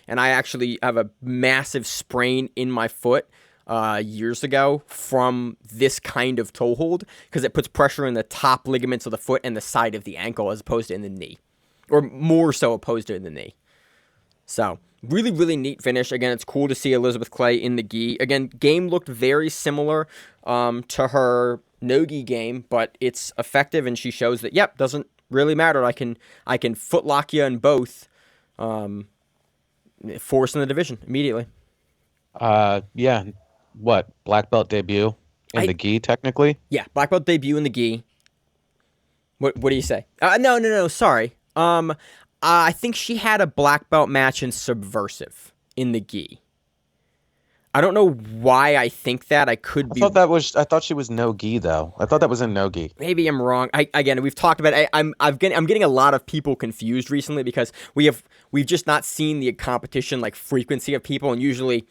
and I actually have a massive sprain in my foot years ago from this kind of toe hold, because it puts pressure in the top ligaments of the foot and the side of the ankle as opposed to in the knee, or more so opposed to in the knee. So really, really neat finish. Again, it's cool to see Elizabeth Clay in the gi. Again, game looked very similar to her no-gi game, but it's effective, and she shows that, yep, doesn't really matter. I can footlock you in both, force in the division immediately. Yeah. What? Black belt debut in the gi, technically? Yeah, black belt debut in the gi. What do you say? No, sorry. I think she had a black belt match in Subversive in the gi. I don't know why I think that. I thought she was no gi though. I thought that was in no gi. Maybe I'm wrong. Again, we've talked about it. I'm getting a lot of people confused recently because we've just not seen the competition like frequency of people, and usually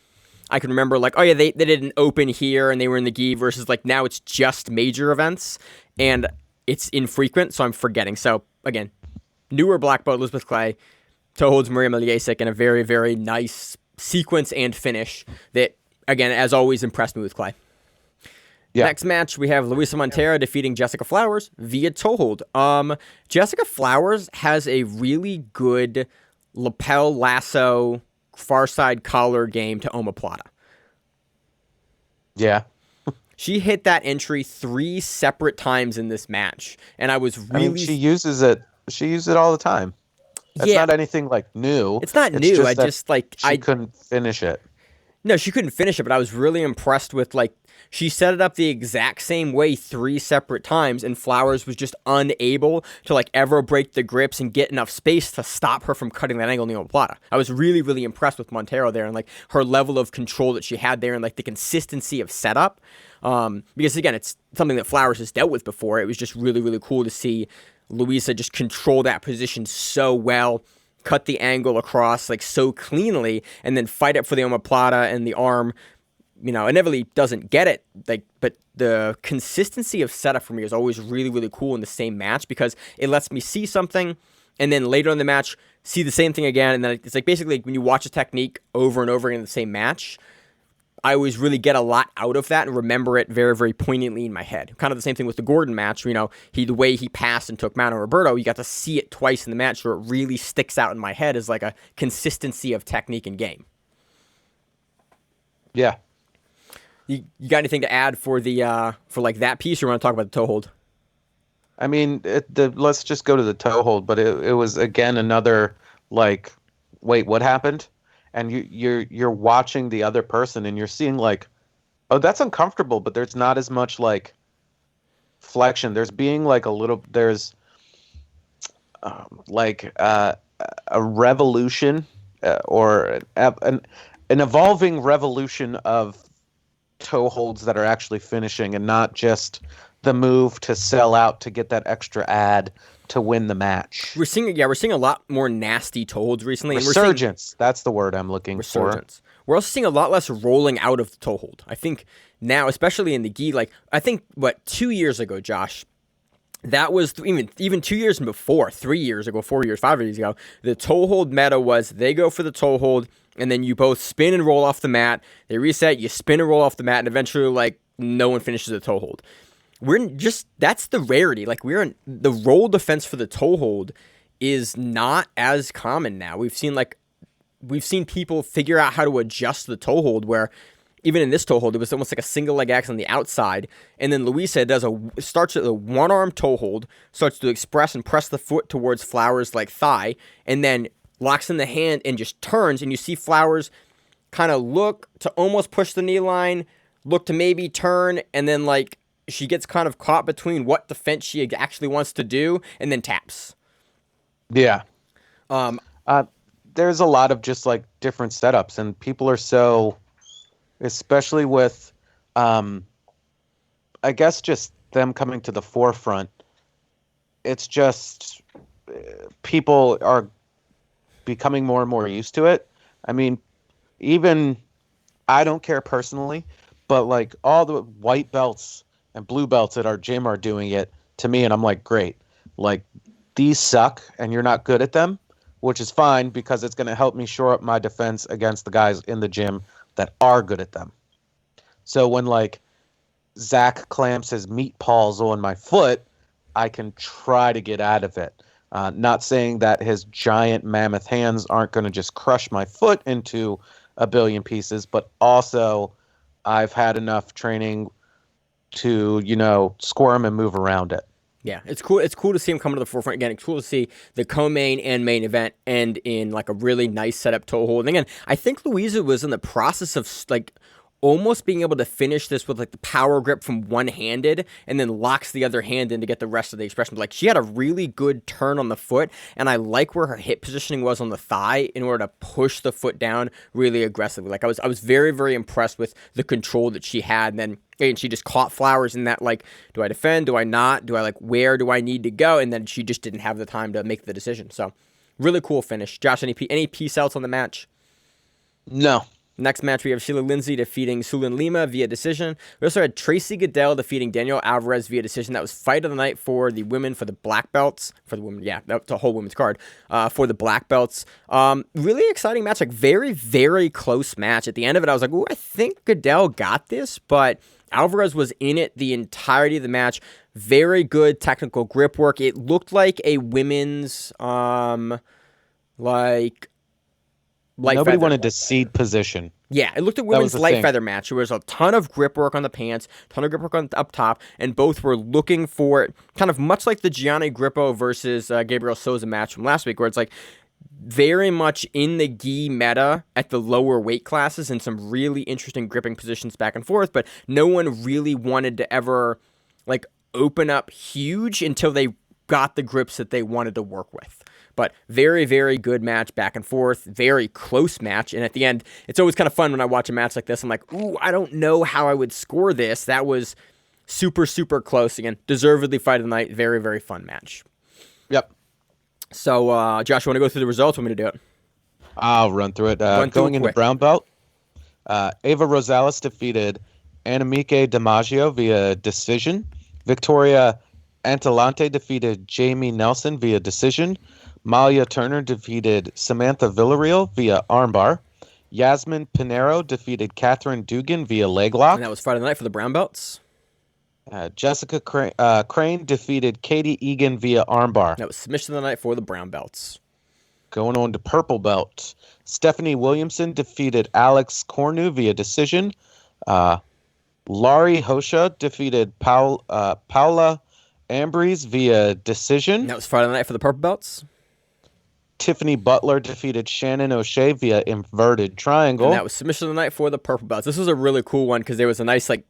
I can remember like, oh yeah, they did an open here and they were in the gi versus like now it's just major events and it's infrequent, so I'm forgetting. So again, newer black belt Elizabeth Clay toe holds Maria Malyjasiak in a very, very nice sequence and finish that, again, as always, impressed me with Clay. Yeah. Next match, we have Luisa Montero defeating Jessica Flowers via toe hold. Jessica Flowers has a really good lapel lasso far side collar game to omoplata. Yeah. She hit that entry 3 separate times in this match, and I was really... I mean, she uses it all the time. It's not anything like new. It's not new. She couldn't finish it. No, she couldn't finish it, but I was really impressed with like she set it up the exact same way 3 separate times, and Flowers was just unable to like ever break the grips and get enough space to stop her from cutting that angle in the omoplata. I was really, really impressed with Montero there and like her level of control that she had there and like the consistency of setup. Because again, it's something that Flowers has dealt with before. It was just really, really cool to see Luisa just control that position so well, cut the angle across like so cleanly, and then fight it for the omoplata and the arm. You know, inevitably doesn't get it, like, but the consistency of setup for me is always really, really cool in the same match because it lets me see something and then later in the match see the same thing again, and then it's like basically when you watch a technique over and over again in the same match, I always really get a lot out of that and remember it very, very poignantly in my head. Kind of the same thing with the Gordon match. You know, the way he passed and took Mount Roberto, you got to see it twice in the match, so it really sticks out in my head as like a consistency of technique and game. Yeah. You got anything to add for the for like that piece, or you want to talk about the toe hold? I mean, let's just go to the toe hold, but it was again another like, wait, what happened? And you're watching the other person and you're seeing like, oh, that's uncomfortable, but there's not as much like flexion. There's being like there's like a revolution or an evolving revolution of toe holds that are actually finishing and not just the move to sell out to get that extra ad to win the match. We're seeing a lot more nasty toe holds recently. Resurgence. That's the word I'm looking for. We're also seeing a lot less rolling out of the toe hold. I think now, especially in the gi, like I think 2 years ago, Josh, that was even 2 years before, 3 years ago, 4 years, 5 years ago, the toe hold meta was they go for the toe hold and then you both spin and roll off the mat. They reset, you spin and roll off the mat, and eventually like no one finishes the toe hold. That's the rarity. Like the roll defense for the toe hold is not as common now. We've seen people figure out how to adjust the toe hold where even in this toe hold, it was almost like a single leg axe on the outside. And then Luisa starts at the one arm toe hold, starts to express and press the foot towards Flowers like thigh, and then locks in the hand and just turns. And you see Flowers kind of look to almost push the knee line, look to maybe turn, and then like she gets kind of caught between what defense she actually wants to do, and then taps. Yeah. There's a lot of just like different setups, and people are so, especially with, I guess just them coming to the forefront. It's just people are becoming more and more used to it. I mean, even I don't care personally, but like all the white belts and blue belts at our gym are doing it to me, and I'm like, great. Like, these suck, and you're not good at them, which is fine because it's going to help me shore up my defense against the guys in the gym that are good at them. So when like Zach clamps his meat paws on my foot, I can try to get out of it. Not saying that his giant mammoth hands aren't going to just crush my foot into a billion pieces, but also I've had enough training to, squirm and move around it. Yeah, it's cool. It's cool to see him come to the forefront again. It's cool to see the co-main and main event end in like a really nice setup toe hold. And again, I think Luisa was in the process of like almost being able to finish this with like the power grip from one-handed and then locks the other hand in to get the rest of the expression. Like she had a really good turn on the foot, and I like where her hip positioning was on the thigh in order to push the foot down really aggressively. Like I was very, very impressed with the control that she had. And she just caught Flowers in that, like, do I defend? Do I not? Where do I need to go? And then she just didn't have the time to make the decision. So really cool finish. Josh, any peace outs on the match? No. Next match, we have Sheila Lindsey defeating Sulin Lima via decision. We also had Tracy Goodell defeating Danielle Alvarez via decision. That was fight of the night for the women for the black belts. For the women, yeah, that's a whole women's card for the black belts. Really exciting match, like very, very close match. At the end of it, I was like, ooh, I think Goodell got this, but Alvarez was in it the entirety of the match. Very good technical grip work. It looked like a women's, Nobody wanted to cede position. Yeah, it looked at women's light feather match. There was a ton of grip work on the pants, ton of grip work on up top, and both were looking for it, kind of much like the Gianni Grippo versus Gabriel Souza match from last week, where it's like very much in the gi meta at the lower weight classes and some really interesting gripping positions back and forth, but no one really wanted to ever like open up huge until they got the grips that they wanted to work with. But very, very good match back and forth, very close match. And at the end, it's always kind of fun when I watch a match like this. I'm like, ooh, I don't know how I would score this. That was super, super close. Again, deservedly fight of the night. Very, very fun match. Yep. So, Josh, you want to go through the results? Want me to do it? I'll run through it. Going into brown belt, Ava Rosales defeated Annemieke DiMaggio via decision. Victoria Antelante defeated Jamie Nelson via decision. Malia Turner defeated Samantha Villarreal via armbar. Yasmin Pinero defeated Catherine Dugan via leg lock. And that was Friday night for the brown belts. Jessica Crane defeated Katie Egan via armbar. That was submission of the night for the brown belts. Going on to purple belt, Stephanie Williamson defeated Alex Cornu via decision. Laurie Hosha defeated Paula Ambrose via decision. And that was Friday night for the purple belts. Tiffany Butler defeated Shannon O'Shea via inverted triangle. And that was submission of the night for the purple belts. This was a really cool one because there was a nice like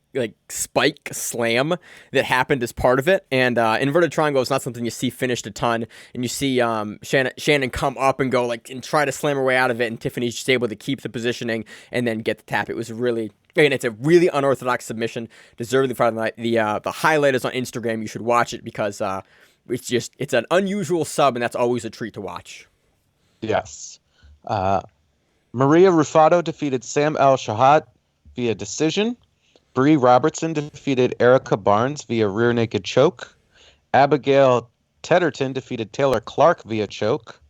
spike slam that happened as part of it. And inverted triangle is not something you see finished a ton. And you see Shannon come up and go and try to slam her way out of it. And Tiffany's just able to keep the positioning and then get the tap. It was really, and it's a really unorthodox submission. Deservedly Friday night. The highlight is on Instagram. You should watch it because it's an unusual sub, and that's always a treat to watch. Yes. Maria Rufato defeated Sam El Shahad via decision. Bree Robertson defeated Erica Barnes via rear naked choke. Abigail Tedderton defeated Taylor Clark via choke.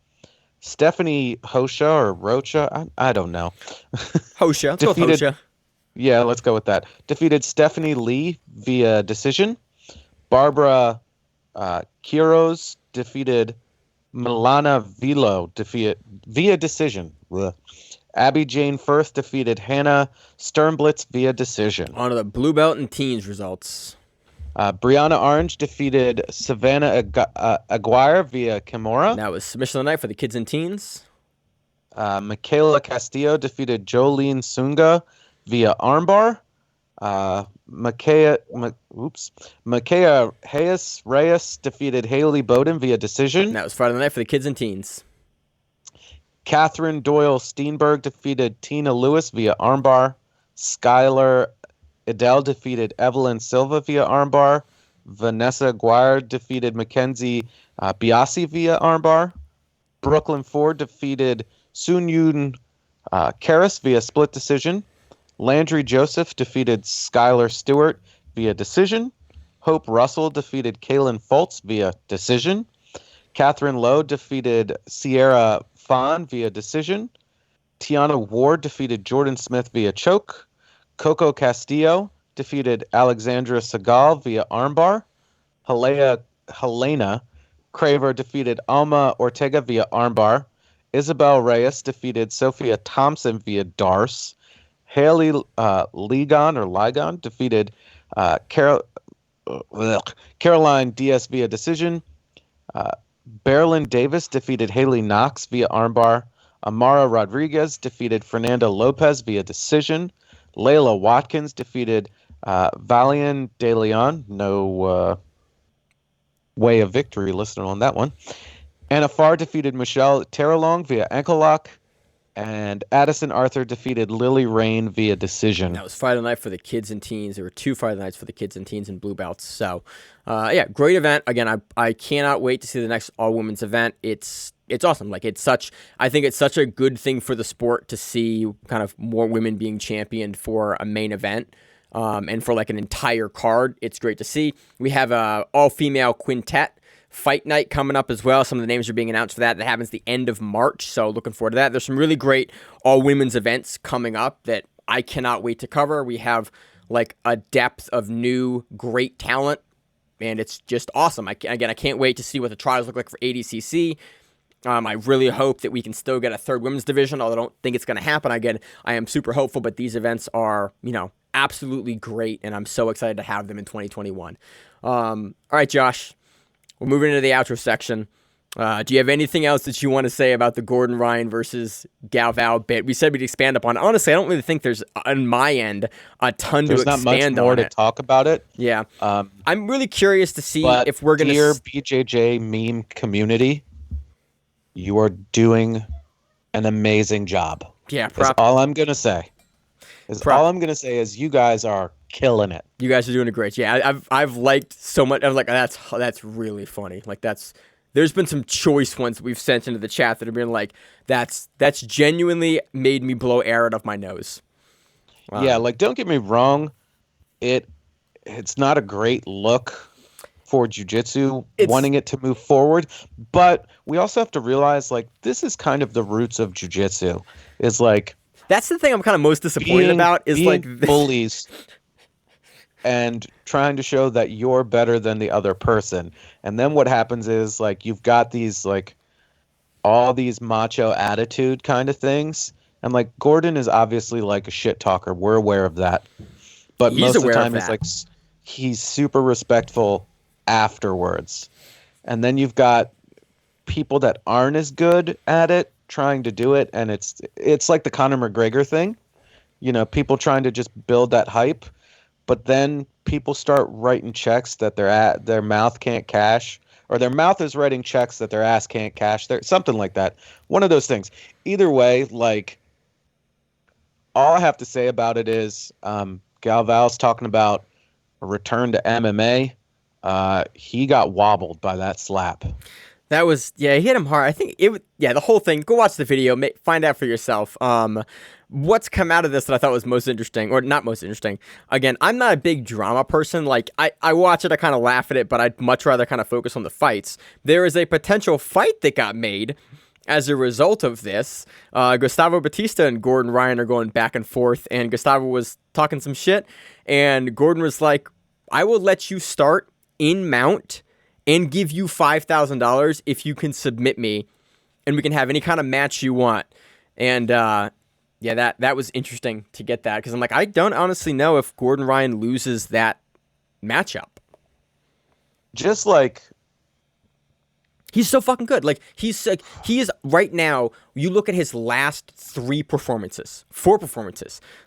Stephanie Hosha or Rocha, I don't know. Hosha. Let's go with Hosha. Yeah, let's go with that. Defeated Stephanie Lee via decision. Barbara Quiroz defeated Milana Vilo via decision. Ugh. Abby Jane Firth defeated Hannah Sternblitz via decision. On to the blue belt and teens results. Brianna Orange defeated Savannah Aguirre via Kimura. That was submission of the night for the kids and teens. Michaela Castillo defeated Jolene Sunga via armbar. Makaya Reyes defeated Haley Bowden via decision. And that was Friday night for the kids and teens. Catherine Doyle Steenberg defeated Tina Lewis via armbar. Skylar Adele defeated Evelyn Silva via armbar. Vanessa Guire defeated Mackenzie Biasi via armbar. Brooklyn Ford defeated Sun Yun Karras via split decision. Landry Joseph defeated Skylar Stewart via decision. Hope Russell defeated Kaylin Foltz via decision. Catherine Lowe defeated Sierra Fon via decision. Tiana Ward defeated Jordan Smith via choke. Coco Castillo defeated Alexandra Segal via armbar. Helena Craver defeated Alma Ortega via armbar. Isabel Reyes defeated Sophia Thompson via Darce. Haley Ligon defeated Caroline Diaz via decision. Berlin Davis defeated Haley Knox via armbar. Amara Rodriguez defeated Fernanda Lopez via decision. Layla Watkins defeated Valian De Leon. No way of victory listed on that one. Anna Farr defeated Michelle Terrelong via ankle lock. And Addison Arthur defeated Lily Rain via decision. That was Friday night for the kids and teens. There were 2 Friday nights for the kids and teens and blue belts. So, yeah, great event. Again, I cannot wait to see the next all-women's event. It's awesome. I think it's such a good thing for the sport to see kind of more women being championed for a main event. And for like an entire card, it's great to see. We have a all-female quintet fight night coming up as well. Some of the names are being announced for that. That happens the end of March, so looking forward to that. There's some really great all-women's events coming up that I cannot wait to cover. We have like a depth of new great talent, and it's just awesome. I can't wait to see what the trials look like for ADCC. I really hope that we can still get a third women's division, although I don't think it's going to happen. Again, I am super hopeful, but these events are, absolutely great, and I'm so excited to have them in 2021. All right, Josh. We're moving into the outro section. Do you have anything else that you want to say about the Gordon Ryan versus Galvao bit? We said we'd expand upon it. Honestly, I don't really think there's, on my end, a ton to expand on. There's not much more to talk about it. Yeah. I'm really curious to see if we're going to... Dear BJJ meme community, you are doing an amazing job. Yeah, That's all I'm going to say. All I'm going to say is you guys are killing it. You guys are doing a great job. Yeah, I've liked so much. I'm like, that's really funny. Like there's been some choice ones that we've sent into the chat that have been like, that's genuinely made me blow air out of my nose. Yeah, like don't get me wrong, it's not a great look for jiu-jitsu, wanting it to move forward, but we also have to realize like this is kind of the roots of jiu-jitsu. Is like that's the thing I'm kind of most disappointed about is like bullies. And trying to show that you're better than the other person. And then what happens is, like, you've got these, like, all these macho attitude kind of things. And, like, Gordon is obviously, like, a shit talker. We're aware of that. But most of the time, it's like, he's super respectful afterwards. And then you've got people that aren't as good at it trying to do it. And it's like the Conor McGregor thing. People trying to just build that hype. But then people start writing checks that their mouth can't cash, or their mouth is writing checks that their ass can't cash. Something like that. One of those things. Either way, like, all I have to say about it is Galvao's talking about a return to MMA. He got wobbled by that slap. That was, he hit him hard. I think the whole thing, go watch the video, find out for yourself. What's come out of this that I thought was most interesting, or not most interesting. Again, I'm not a big drama person. Like, I watch it, I kind of laugh at it, but I'd much rather kind of focus on the fights. There is a potential fight that got made as a result of this. Gustavo Batista and Gordon Ryan are going back and forth, and Gustavo was talking some shit, and Gordon was like, I will let you start in mount and give you $5,000 if you can submit me, and we can have any kind of match you want. And that was interesting to get that, because I'm like, I don't honestly know if Gordon Ryan loses that matchup. Just like, he's so fucking good. Like, he is right now. You look at his last 4 performances,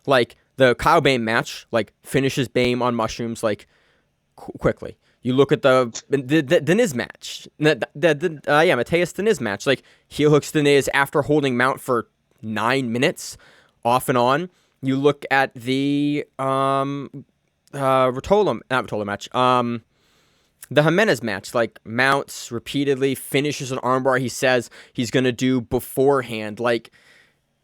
like the Kyle Bame match, like finishes Bame on mushrooms, like quickly. You look at the Deniz match, Mateus Deniz match, like heel hooks Deniz after holding mount for 9 minutes off and on. You look at the Ritola match, the Jimenez match, like mounts repeatedly, finishes an armbar he says he's going to do beforehand. Like,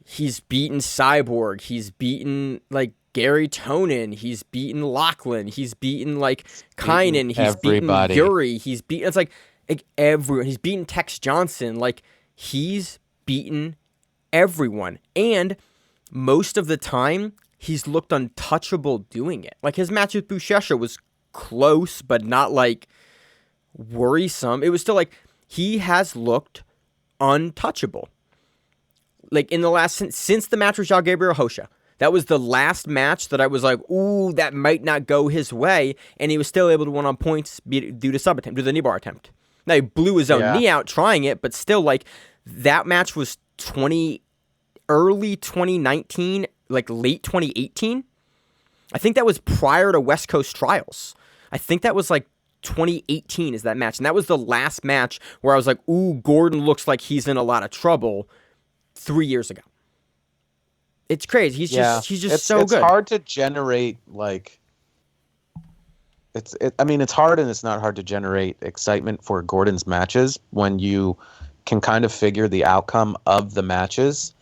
he's beaten Cyborg, he's beaten like Gary Tonin, he's beaten Lachlan, he's beaten like Kynan, he's beaten Yuri, he's beaten, it's like everyone, he's beaten Tex Johnson. Like, he's beaten everyone. And most of the time, he's looked untouchable doing it. Like, his match with Buchecha was close, but not, like, worrisome. It was still, like, he has looked untouchable. Like, in the last, since the match with João Gabriel Rocha, that was the last match that I was like, ooh, that might not go his way, and he was still able to win on points due to the knee bar attempt. Now, he blew his own knee out trying it, but still, like, that match was early 2019, like late 2018. I think that was prior to West Coast Trials. I think that was like 2018 is that match. And that was the last match where I was like, ooh, Gordon looks like he's in a lot of trouble 3 years ago. It's crazy. He's just so good. It's hard to generate, like, it's hard, and it's not hard to generate excitement for Gordon's matches when you can kind of figure the outcome of the matches.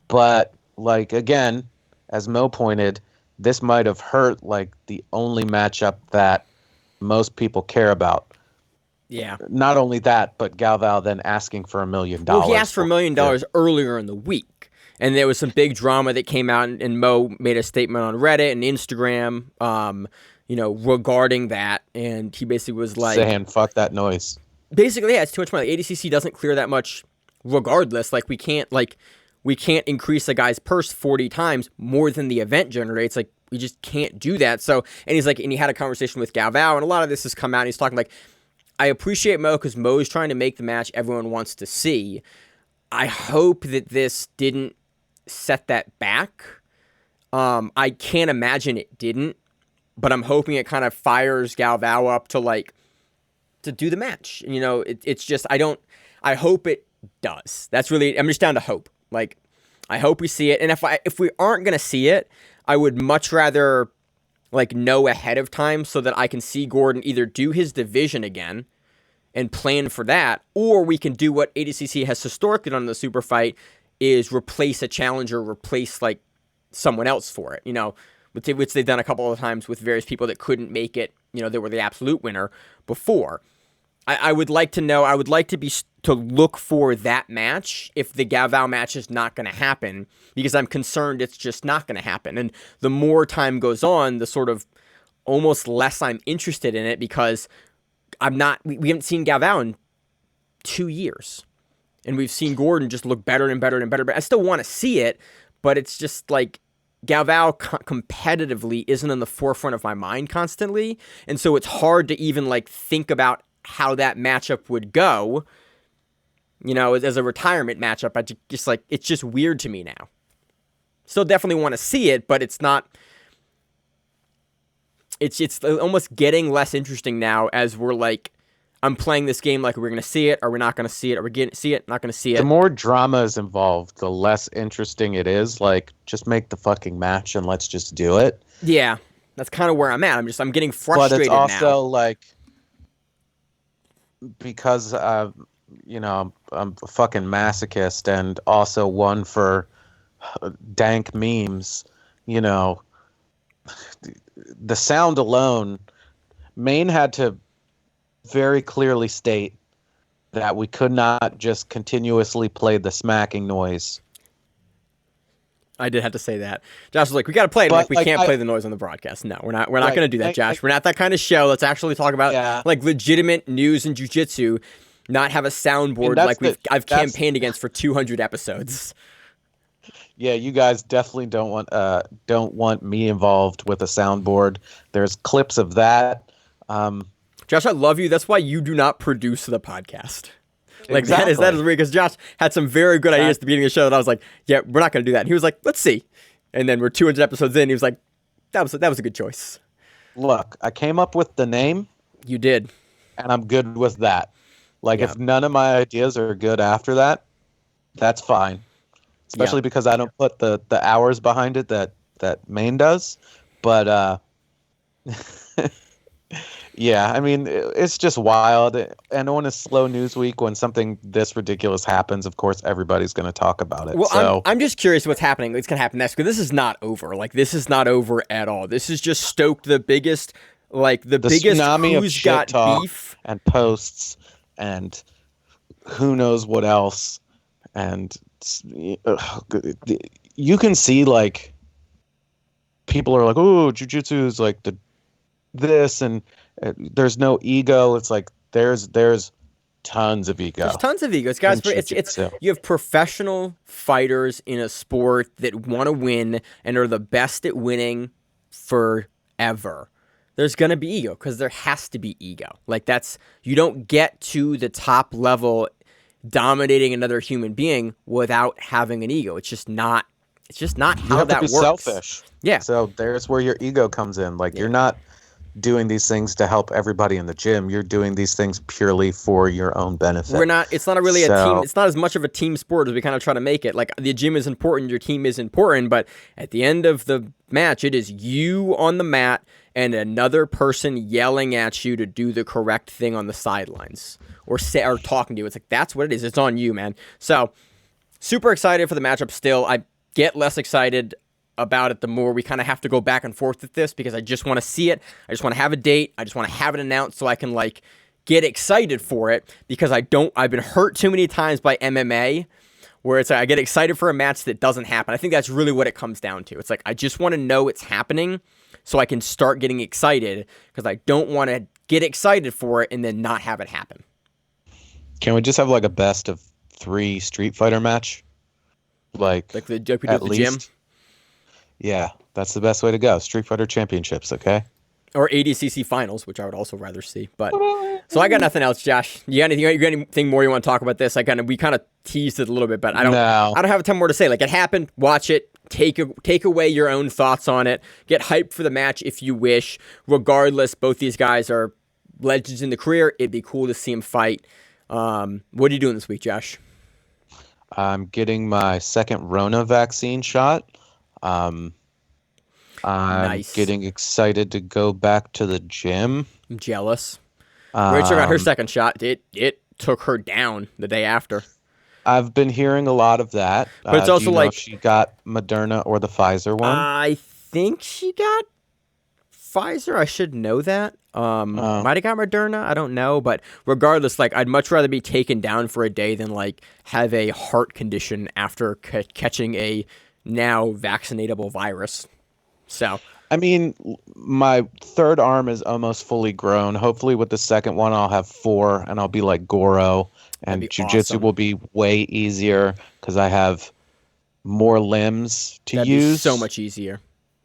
But, like, again, as Mo pointed, this might have hurt, like, the only matchup that most people care about. Yeah. Not only that, but Galvao then asking for $1 million. Well, he asked for $1 million earlier in the week. And there was some big drama that came out, and Mo made a statement on Reddit and Instagram, regarding that. And he basically was like, saying, fuck that noise. Basically, yeah, it's too much money. ADCC doesn't clear that much regardless. Like, we can't increase a guy's purse 40 times more than the event generates. Like, we just can't do that. So, and he's like, and he had a conversation with Galvao, and a lot of this has come out, and he's talking like, I appreciate Mo because Mo is trying to make the match everyone wants to see. I hope that this didn't set that back. I can't imagine it didn't, but I'm hoping it kind of fires Galvao up to do the match. You know, it's just, I hope it does. That's really, I'm just down to hope. Like, I hope we see it. And if we aren't going to see it, I would much rather, like, know ahead of time so that I can see Gordon either do his division again and plan for that, or we can do what ADCC has historically done in the super fight, is replace a challenger, replace, like, someone else for it, you know, which they've done a couple of times with various people that couldn't make it, you know, they were the absolute winner before. I would like to know, I would like to look for that match if the Galvao match is not going to happen, because I'm concerned it's just not going to happen. And the more time goes on, the sort of almost less I'm interested in it, because we haven't seen Galvao in 2 years. And we've seen Gordon just look better and better and better. But I still want to see it, but it's just like Galvao competitively isn't in the forefront of my mind constantly. And so it's hard to even, like, think about how that matchup would go, you know, as a retirement matchup. I just like, it's just weird to me now. Still definitely want to see it, but it's not, it's almost getting less interesting now as we're like, I'm playing this game like, we're going to see it, or we're not going to see it, or we're going to see it, not going to see it. The more drama is involved, the less interesting it is. Like, just make the fucking match and let's just do it. Yeah, that's kind of where I'm at. I'm getting frustrated now. But it's also like, because I'm a fucking masochist and also one for dank memes, you know, the sound alone, Maine had to very clearly state that we could not just continuously play the smacking noise. I did have to say that. Josh was like, we got to play it. Like, we can't play the noise on the broadcast. No, we're not going to do that, Josh. We're not that kind of show. Let's actually talk about like legitimate news and jiu-jitsu, not have a soundboard like I've campaigned against for 200 episodes. Yeah, you guys definitely don't want me involved with a soundboard. There's clips of that. Josh, I love you. That's why you do not produce the podcast. Like, exactly. that is weird, because Josh had some very good ideas at the beginning of the show that I was like, yeah, we're not going to do that. And he was like, let's see. And then we're 200 episodes in. He was like, that was a good choice. Look, I came up with the name. You did. And I'm good with that. Like, if none of my ideas are good after that, that's fine. Especially because I don't put the hours behind it that Maine does. But, yeah, I mean, it's just wild. And on a slow news week, when something this ridiculous happens, of course, everybody's going to talk about it. Well, so I'm just curious what's happening. It's going to happen next, because this is not over. Like, this is not over at all. This has just stoked the biggest, like, the biggest tsunami who's got beef and posts and who knows what else. and you can see like people are like, oh, jiu-jitsu is like this, and there's no ego. It's like there's tons of ego. There's tons of egos, guys. in It's jiu-jitsu. you have professional fighters in a sport that want to win and are the best at winning forever. There's gonna be ego because there has to be ego. Like you don't get to the top level dominating another human being without having an ego. It's just not. It's just not how that works. You have to be selfish. Yeah. So there's where your ego comes in. Like you're not doing these things to help everybody in the gym. You're doing these things purely for your own benefit. It's not really a team. It's not as much of a team sport as we kind of try to make it. Like the gym is important, your team is important, but at the end of the match, it is you on the mat and another person yelling at you to do the correct thing on the sidelines or talking to you. It's like, that's what it is. It's on you, man. So super excited for the matchup still. I get less excited about it the more we kind of have to go back and forth with this because I just want to see it. I just want to have a date. I just want to have it announced so I can like get excited for it because I've been hurt too many times by MMA where it's like I get excited for a match that doesn't happen. I think that's really what it comes down to. It's like I just want to know it's happening so I can start getting excited because I don't want to get excited for it and then not have it happen. Can we just have like a best of 3 Street Fighter match? Like we do at at the least? gym? Yeah, that's the best way to go. Street Fighter Championships, okay? Or ADCC finals, which I would also rather see. But so I got nothing else, Josh. You got anything more you want to talk about this? We kind of teased it a little bit, but I don't have a ton more to say. Like it happened, watch it, take away your own thoughts on it, get hyped for the match if you wish. Regardless, both these guys are legends in the career. It'd be cool to see them fight. What are you doing this week, Josh? I'm getting my second Rona vaccine shot. I'm Nice. getting excited to go back to the gym. I'm jealous. Rachel got her second shot. It took her down the day after. I've been hearing a lot of that. But it's also do you know like if she got Moderna or the Pfizer one. I think she got Pfizer. I should know that. Might have got Moderna. I don't know. But regardless, like I'd much rather be taken down for a day than like have a heart condition after catching a now vaccinatable virus. So I mean, my third arm is almost fully grown. Hopefully with the second one, I'll have 4 and I'll be like Goro. And jiu-jitsu awesome. will be way easier because I have more limbs to that'd use. be so much easier.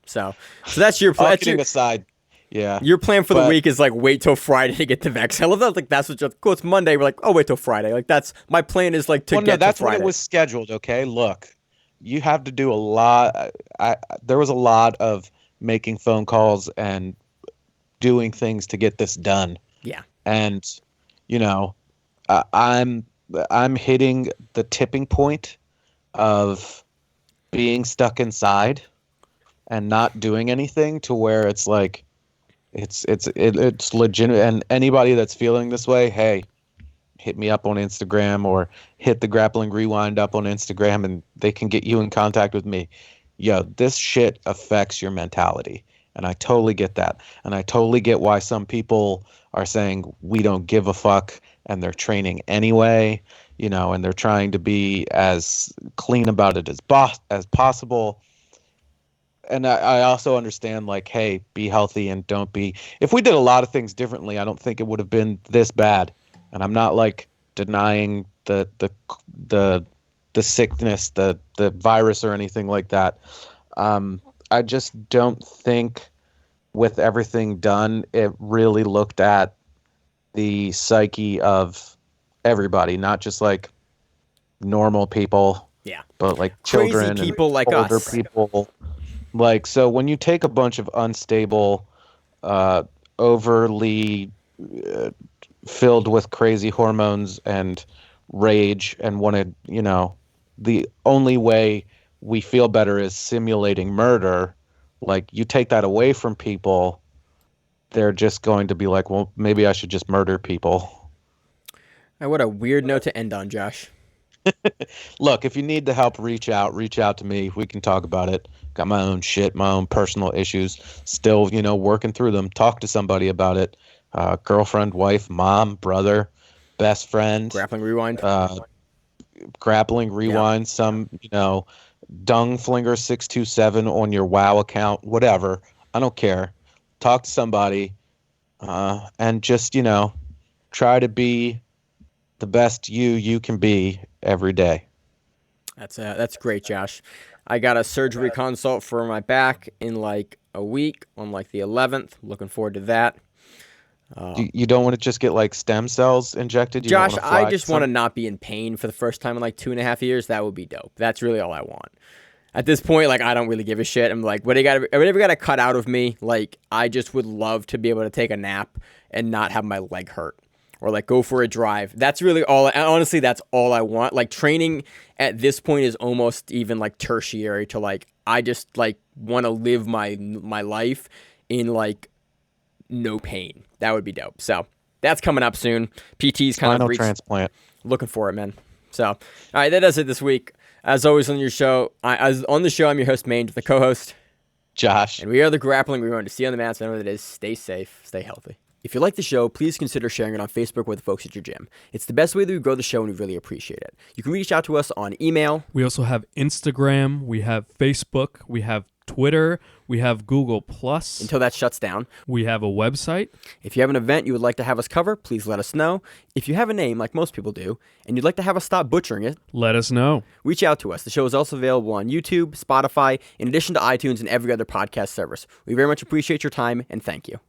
So that's your plan. All kidding aside, yeah. Your plan for the week is like wait till Friday to get the vaccine. I love that. Like that's what you're cool. It's Monday. We're like, oh, wait till Friday. Like that's my plan is like to get that's to Friday. when it was scheduled. Okay, look, you have to do a lot. There was a lot of making phone calls and doing things to get this done. Yeah, and you know, I'm hitting the tipping point of being stuck inside and not doing anything to where it's like it's legitimate. And anybody that's feeling this way, hey, hit me up on Instagram or hit the Grappling Rewind up on Instagram and they can get you in contact with me. Yo, this shit affects your mentality. And I totally get that. And I totally get why some people are saying we don't give a fuck and they're training anyway, you know, and they're trying to be as clean about it as possible. And I also understand, like, hey, be healthy and don't be. If we did a lot of things differently, I don't think it would have been this bad. And I'm not like denying the sickness, the virus or anything like that. I just don't think with everything done, it really looked at the psyche of everybody, not just like normal people, but like children, crazy people and like older us. people. Like, so when you take a bunch of unstable, overly filled with crazy hormones and rage and want to, you know, the only way we feel better is simulating murder. Like, you take that away from people, they're just going to be like, well, maybe I should just murder people. What a weird note to end on, Josh. Look, if you need the help, reach out to me. We can talk about it. Got my own shit, my own personal issues. Still, you know, working through them. Talk to somebody about it. Girlfriend, wife, mom, brother, best friend. Grappling Rewind. Grappling Rewind, some, Dung Flinger 627 on your WoW account, whatever. I don't care. Talk to somebody, and just, try to be the best you can be every day. That's great, Josh. I got a surgery consult for my back in like a week on like the 11th. Looking forward to that. You don't want to just get like stem cells injected? Josh, I just want to not be in pain for the first time in like 2.5 years. That would be dope. That's really all I want. At this point, like, I don't really give a shit. I'm like, whatever got to cut out of me, like, I just would love to be able to take a nap and not have my leg hurt. Or like go for a drive. That's really all. Honestly, that's all I want. Like training at this point is almost even like tertiary to like. I just like want to live my life in like no pain. That would be dope. So that's coming up soon. PT's kind of transplant. Looking for it, man. So all right, that does it this week. As always on your show, on the show, I'm your host, Maine, with the co-host Josh, and we are the Grappling. We're going to see you on the mats. Whatever it is, stay safe, stay healthy. If you like the show, please consider sharing it on Facebook with the folks at your gym. It's the best way that we grow the show, and we really appreciate it. You can reach out to us on email. We also have Instagram. We have Facebook. We have Twitter. We have Google+. Until that shuts down. We have a website. If you have an event you would like to have us cover, please let us know. If you have a name, like most people do, and you'd like to have us stop butchering it, let us know. Reach out to us. The show is also available on YouTube, Spotify, in addition to iTunes and every other podcast service. We very much appreciate your time, and thank you.